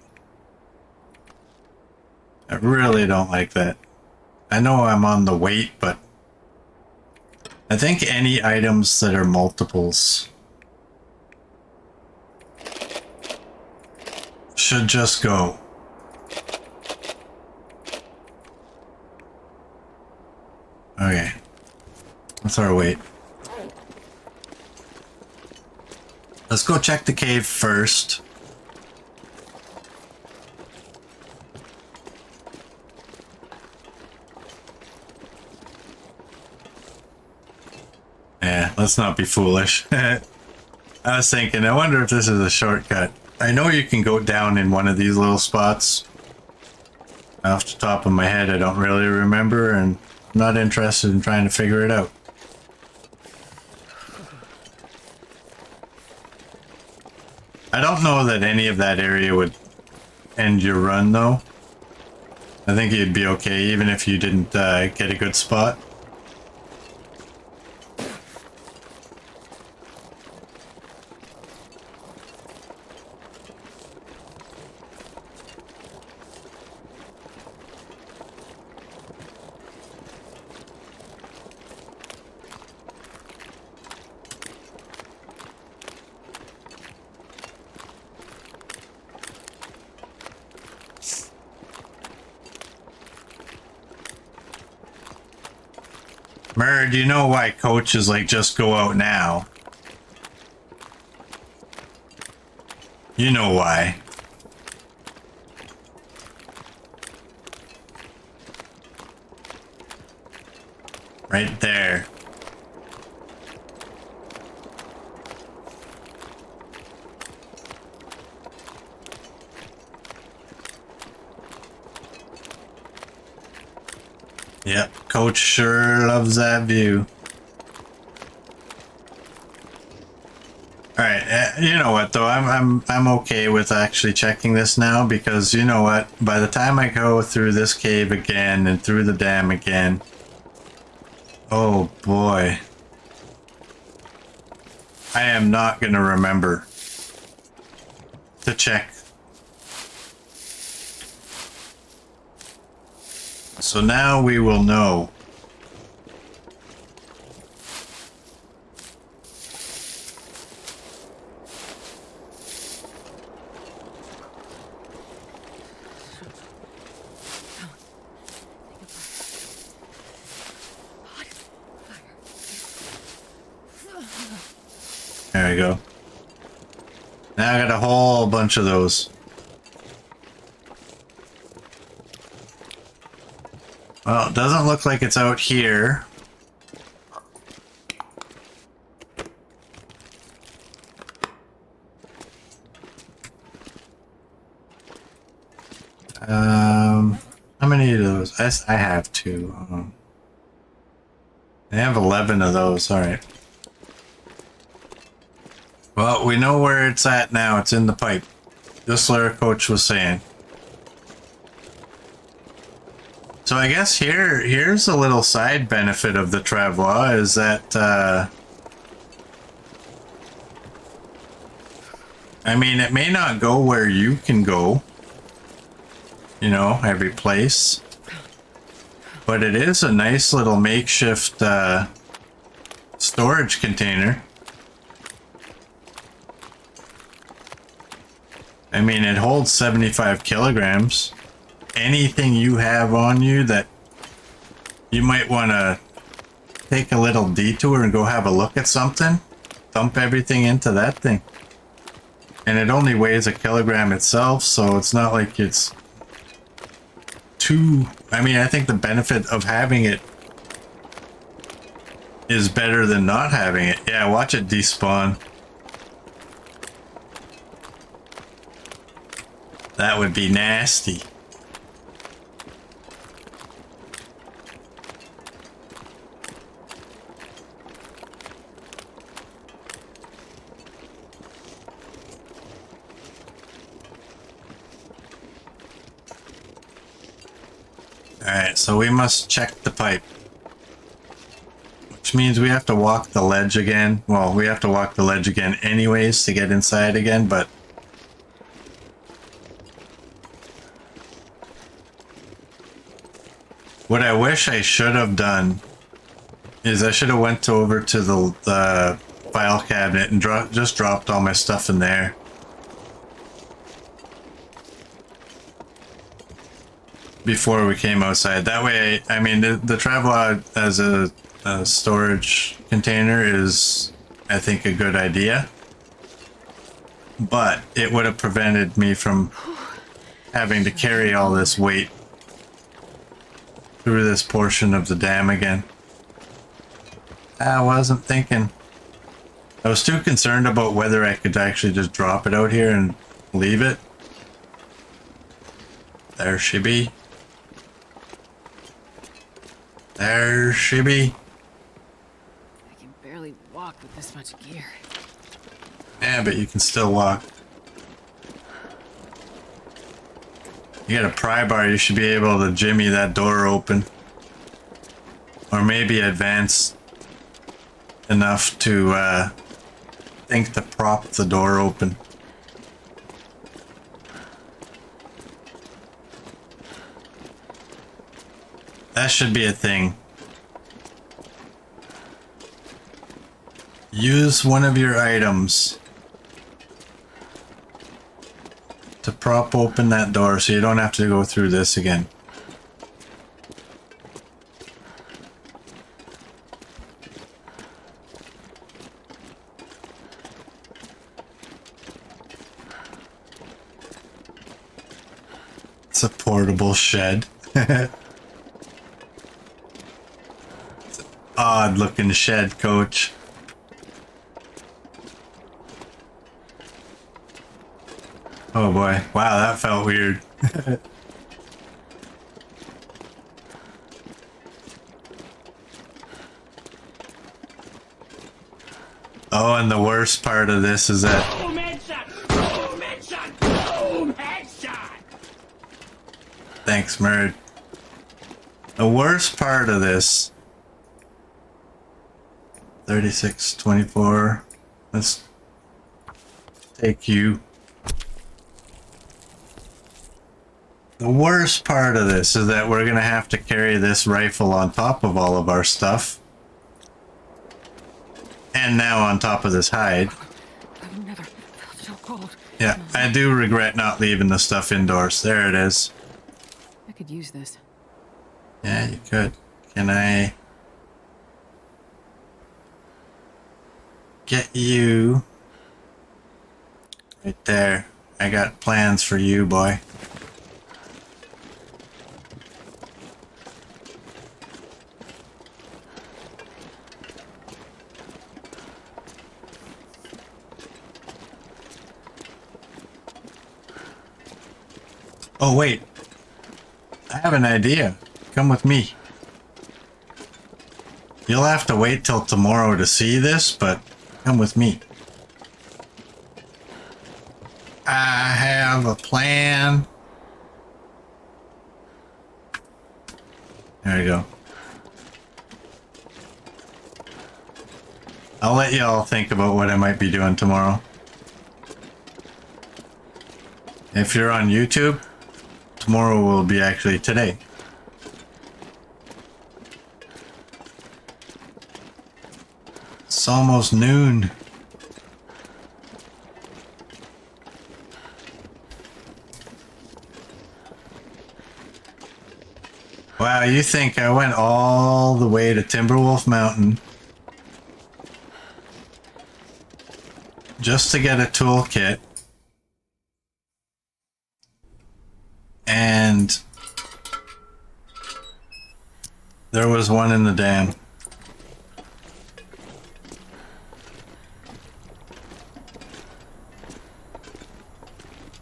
I really don't like that. I know I'm on the weight, but I think any items that are multiples should just go. Okay. What's our weight? Let's go check the cave first. Yeah, let's not be foolish. I was thinking, I wonder if this is a shortcut. I know you can go down in one of these little spots. Off the top of my head, I don't really remember, and I'm not interested in trying to figure it out. I don't know that any of that area would end your run, though. I think you'd be okay, even if you didn't get a good spot. Mer, do you know why Coach is like, just go out now? You know why. Right there. Yep, Coach sure loves that view. All right, you know what though? I'm okay with actually checking this now because you know what? By the time I go through this cave again and through the dam again, oh boy, I am not gonna remember to check. So now we will know. There we go. Now I got a whole bunch of those. Well, it doesn't look like it's out here. How many of those? I have 2. I have 11 of those, alright. Well, we know where it's at now. It's in the pipe. Just like our coach was saying. So I guess here's a little side benefit of the Travois is that, I mean, it may not go where you can go, you know, every place, but it is a nice little makeshift storage container. I mean, it holds 75 kilograms. Anything you have on you that you might want to take a little detour and go have a look at something, dump everything into that thing. And it only weighs 1 kilogram itself, so it's not like it's too... I mean, I think the benefit of having it is better than not having it. Yeah, watch it despawn. That would be nasty. Alright, so we must check the pipe. Which means we have to walk the ledge again. Well, we have to walk the ledge again anyways to get inside again, but... what I wish I should have done is I should have went over to the file cabinet and just dropped all my stuff in there. Before we came outside. That way, I mean, the Travois as a storage container is, I think, a good idea. But it would have prevented me from having to carry all this weight through this portion of the dam again. I wasn't thinking. I was too concerned about whether I could actually just drop it out here and leave it. There she be. There she be. I can barely walk with this much gear. Yeah, but you can still walk. You got a pry bar, you should be able to jimmy that door open. Or maybe advance enough to think to prop the door open. That should be a thing. Use one of your items to prop open that door so you don't have to go through this again. It's a portable shed. Odd looking shed, coach. Oh boy. Wow, that felt weird. Oh, and the worst part of this is that... Boom headshot! Boom headshot! Boom headshot! Thanks, Merd. The worst part of this... 36, 24... Let's take you. The worst part of this is that we're gonna have to carry this rifle on top of all of our stuff. And now on top of this hide. I've never felt so cold. Yeah, I do regret not leaving the stuff indoors. There it is. I could use this. Yeah, you could. Can I get you right there? I got plans for you, boy. Oh, wait. I have an idea. Come with me. You'll have to wait till tomorrow to see this, but come with me. I have a plan. There you go. I'll let you all think about what I might be doing tomorrow. If you're on YouTube, tomorrow will be actually today. It's almost noon. Wow, you think I went all the way to Timberwolf Mountain just to get a toolkit and There was one in the dam.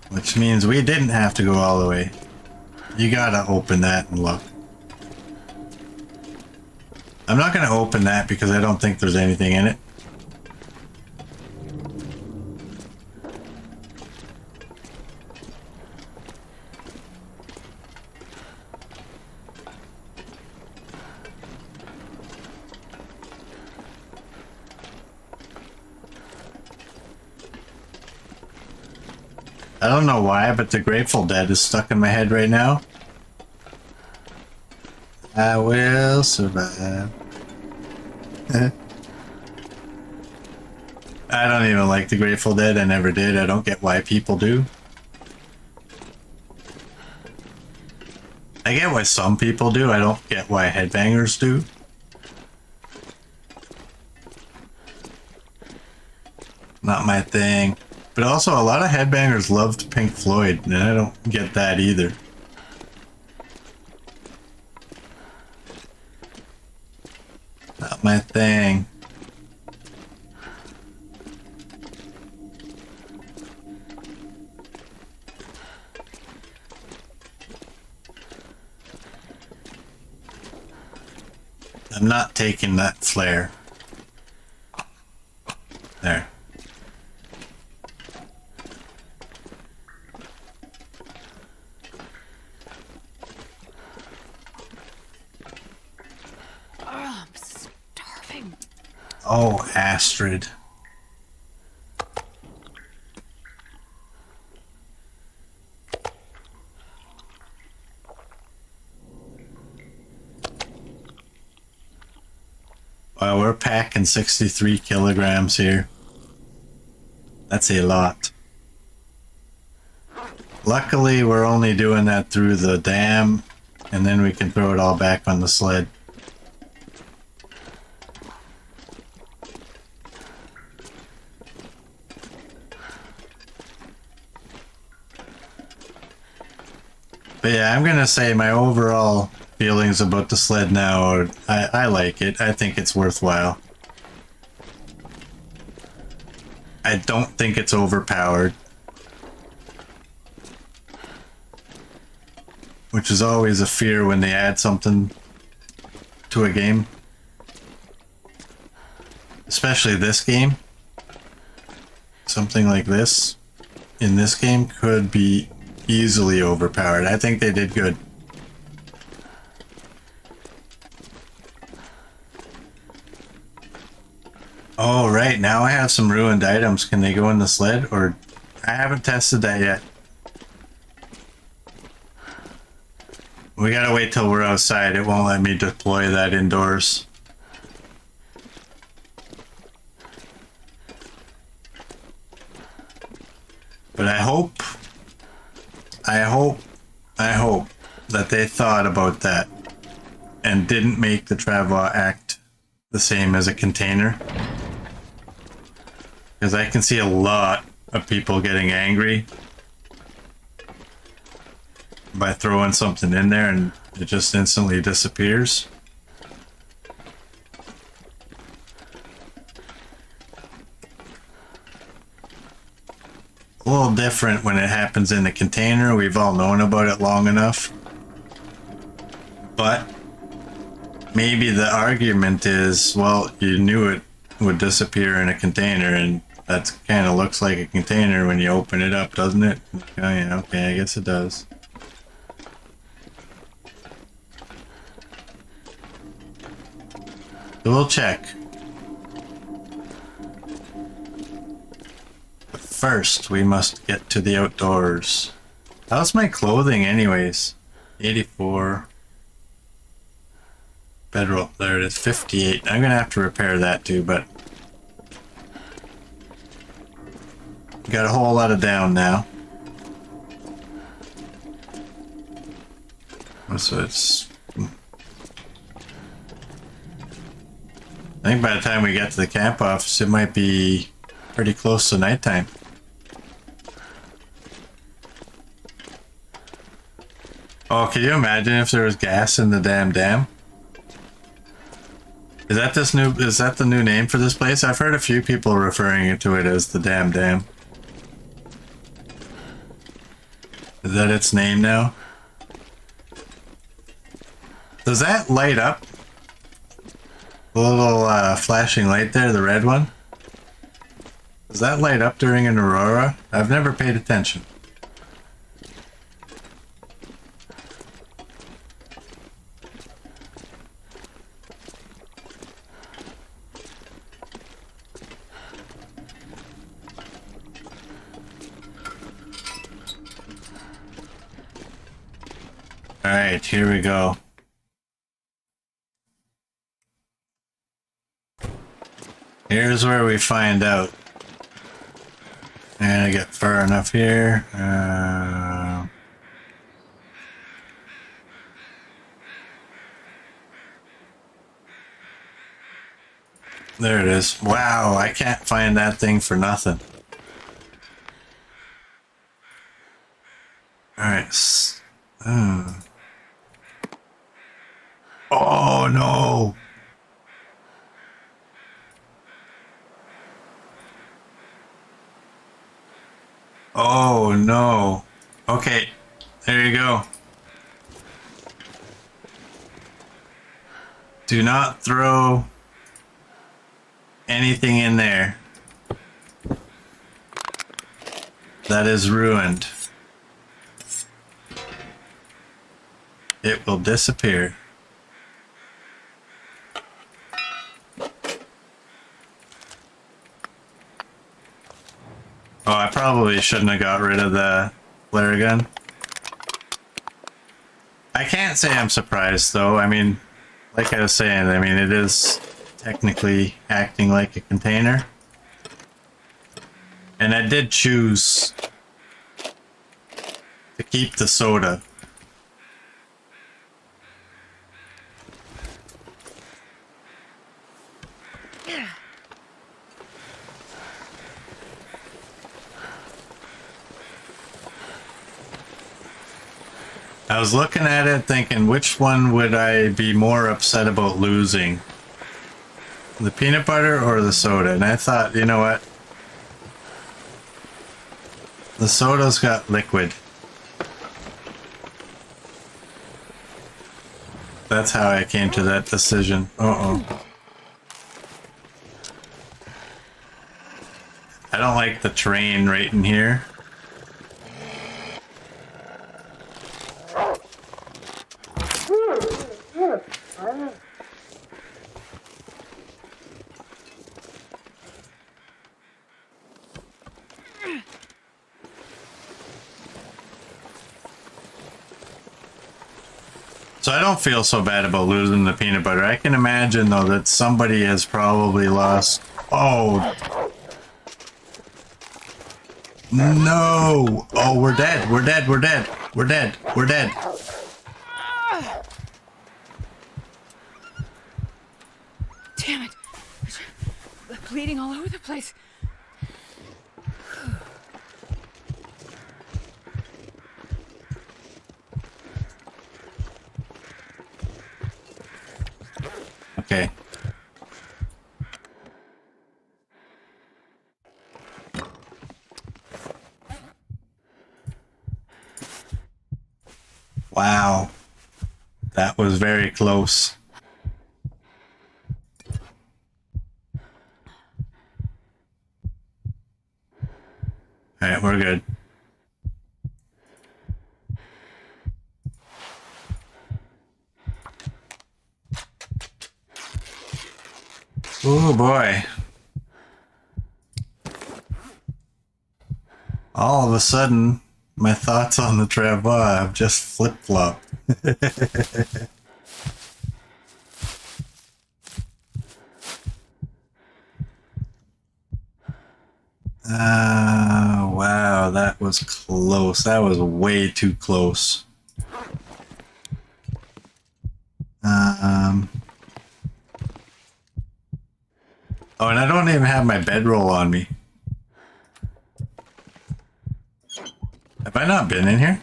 Which means we didn't have to go all the way. You gotta open that and look. I'm not gonna open that because I don't think there's anything in it. I don't know why, but the Grateful Dead is stuck in my head right now. I will survive. I don't even like the Grateful Dead. I never did. I don't get why people do. I get why some people do. I don't get why headbangers do. Not my thing. But also, a lot of headbangers loved Pink Floyd, and I don't get that either. Not my thing. I'm not taking that flare. There. Oh, I'm starving. Oh, Astrid. Well, we're packing 63 kilograms here. That's a lot. Luckily, we're only doing that through the dam, and then we can throw it all back on the sled. But yeah, I'm gonna say my overall feelings about the sled now are I like it. I think it's worthwhile. I don't think it's overpowered. Which is always a fear when they add something to a game. Especially this game. Something like this in this game could be easily overpowered. I think they did good. Oh, right. Now I have some ruined items. Can they go in the sled? Or I haven't tested that yet. We gotta wait till we're outside. It won't let me deploy that indoors. But I hope that they thought about that and didn't make the Travois act the same as a container. Because I can see a lot of people getting angry by throwing something in there and it just instantly disappears. A little different when it happens in a container. We've all known about it long enough. But maybe the argument is, well, you knew it would disappear in a container, and that kind of looks like a container when you open it up, doesn't it? Oh yeah, okay, I guess it does. So we'll check. But first, we must get to the outdoors. How's my clothing anyways? 84. Bedroll, there it is, 58. I'm gonna have to repair that too, but got a whole lot of down now. So it's... I think by the time we get to the camp office, it might be pretty close to nighttime. Oh, can you imagine if there was gas in the damn dam? Is that this new? Is that the new name for this place? I've heard a few people referring to it as the Damn Dam. Is that its name now? Does that light up? The little flashing light there, the red one? Does that light up during an aurora? I've never paid attention. Alright, here we go. Here's where we find out. And I get far enough here. There it is. Wow, I can't find that thing for nothing. Alright. Oh no! Oh no. Okay, there you go. Do not throw anything in there. That is ruined. It will disappear. Oh, I probably shouldn't have got rid of the flare gun. I can't say I'm surprised though. I mean, like I was saying, I mean, it is technically acting like a container. And I did choose to keep the soda. I was looking at it thinking, which one would I be more upset about losing? The peanut butter or the soda? And I thought, you know what? The soda's got liquid. That's how I came to that decision. Uh-oh. I don't like the terrain right in here. So I don't feel so bad about losing the peanut butter. I can imagine though that somebody has probably lost. Oh no! Oh, we're dead. We're dead. We're dead. We're dead. We're dead. Damn it. Bleeding all over the place. Okay. Wow. That was very close. Alright, we're good. Oh boy. All of a sudden, my thoughts on the Travois have just flip-flopped. Wow, that was close. That was way too close. Oh, and I don't even have my bedroll on me. Have I not been in here?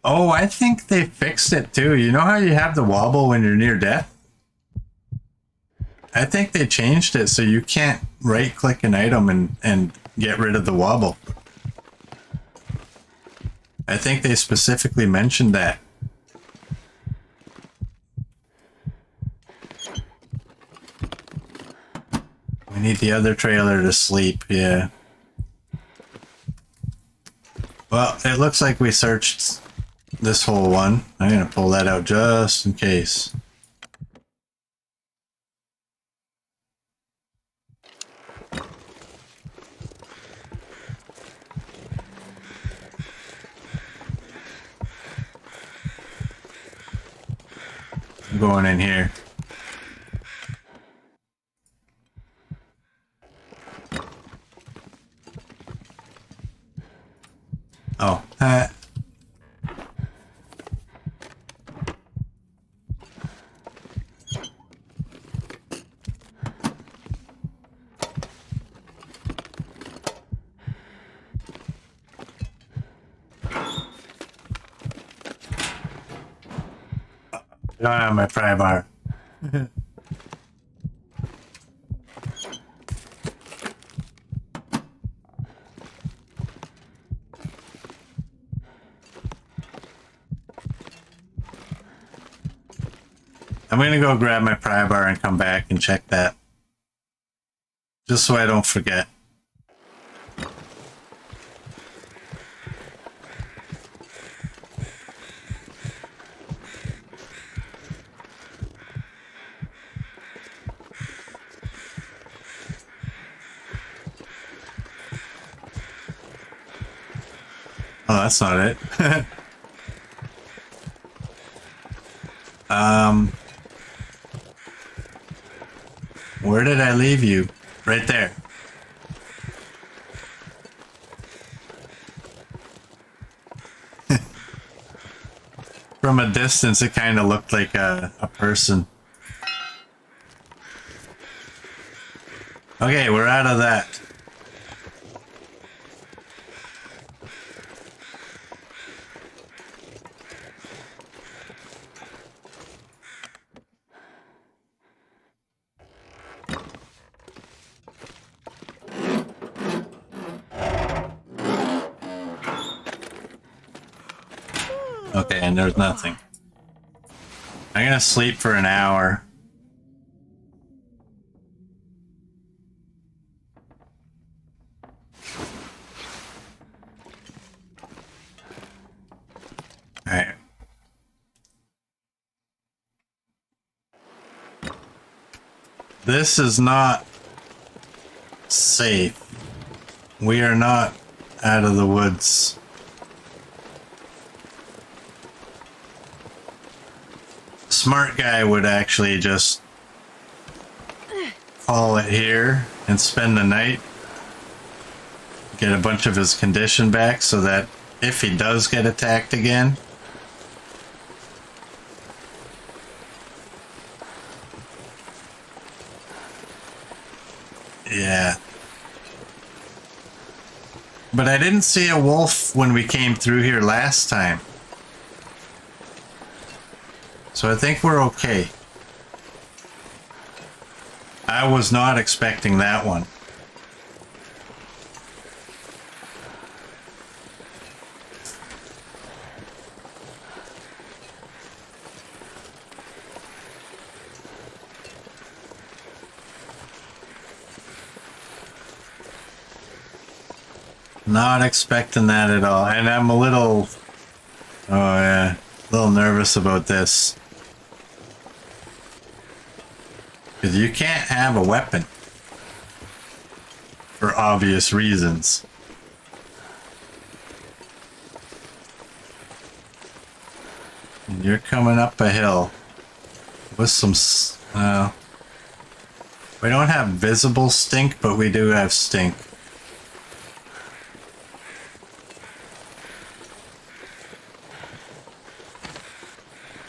Oh, I think they fixed it too. You know how you have the wobble when you're near death? I think they changed it so you can't right click an item and get rid of the wobble. I think they specifically mentioned that. We need the other trailer to sleep, yeah. Well, it looks like we searched this whole one. I'm gonna pull that out just in case. I'm going in here. Oh, I don't have my pry bar. I'm gonna go grab my pry bar and come back and check that. Just so I don't forget. Oh, that's not it. Where did I leave you? Right there. From a distance, it kind of looked like a person. Okay, we're out of that. Okay, and there's nothing. I'm gonna sleep for an hour. Alright. This is not safe. We are not out of the woods. Smart guy would actually just call it here and spend the night, get a bunch of his condition back so that if he does get attacked again, yeah. But I didn't see a wolf when we came through here last time. So I think we're okay. I was not expecting that one. Not expecting that at all. And I'm a little, oh yeah, a little nervous about this. Because you can't have a weapon. For obvious reasons. And you're coming up a hill. With some, we don't have visible stink, but we do have stink.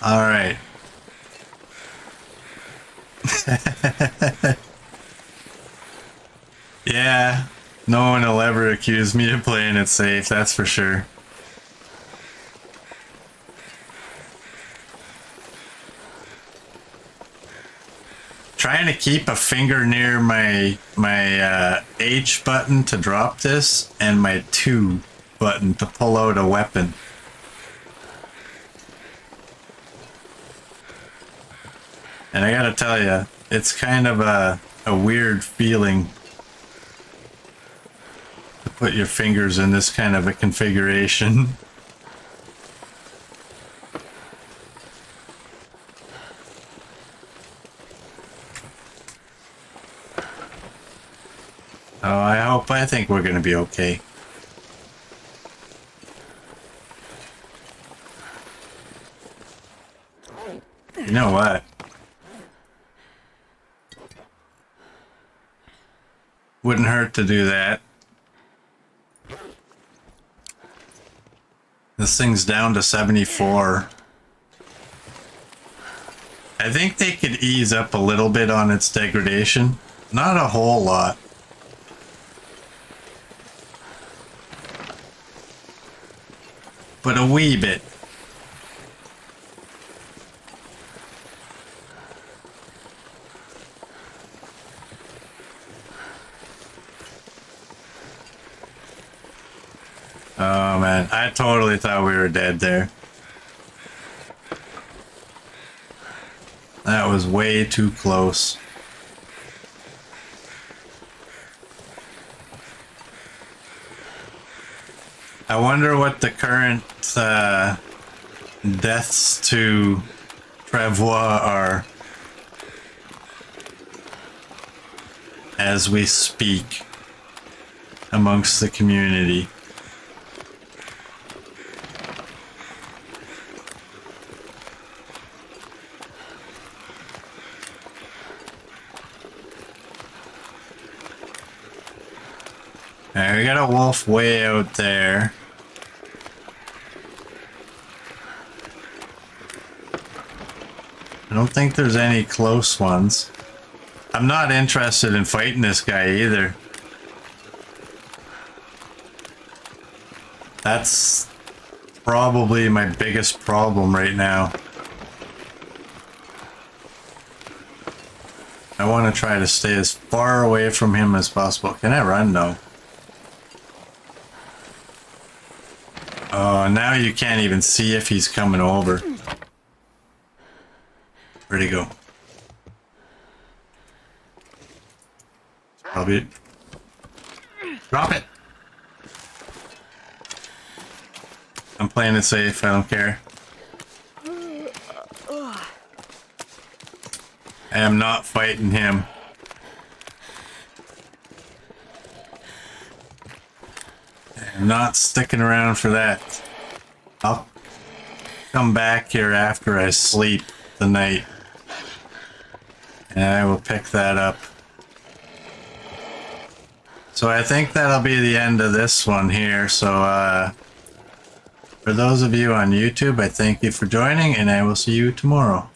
All right. Yeah, no one will ever accuse me of playing it safe, that's for sure. trying to keep a finger near my H button to drop this and my 2 button to pull out a weapon. And I gotta tell you, it's kind of a weird feeling to put your fingers in this kind of a configuration. Oh, I think we're gonna be okay. You know what? Wouldn't hurt to do that. This thing's down to 74. I think they could ease up a little bit on its degradation. Not a whole lot. But a wee bit. Oh man, I totally thought we were dead there. That was way too close. I wonder what the current deaths to Travois are as we speak amongst the community. Alright, we got a wolf way out there. I don't think there's any close ones. I'm not interested in fighting this guy either. That's probably my biggest problem right now. I want to try to stay as far away from him as possible. Can I run? No. Oh, now you can't even see if he's coming over. Where'd he go? Probably. Drop it! I'm playing it safe, I don't care. I am not fighting him. I'm not sticking around for that. I'll come back here after I sleep tonight. And I will pick that up. So I think that'll be the end of this one here. So for those of you on YouTube, I thank you for joining and I will see you tomorrow.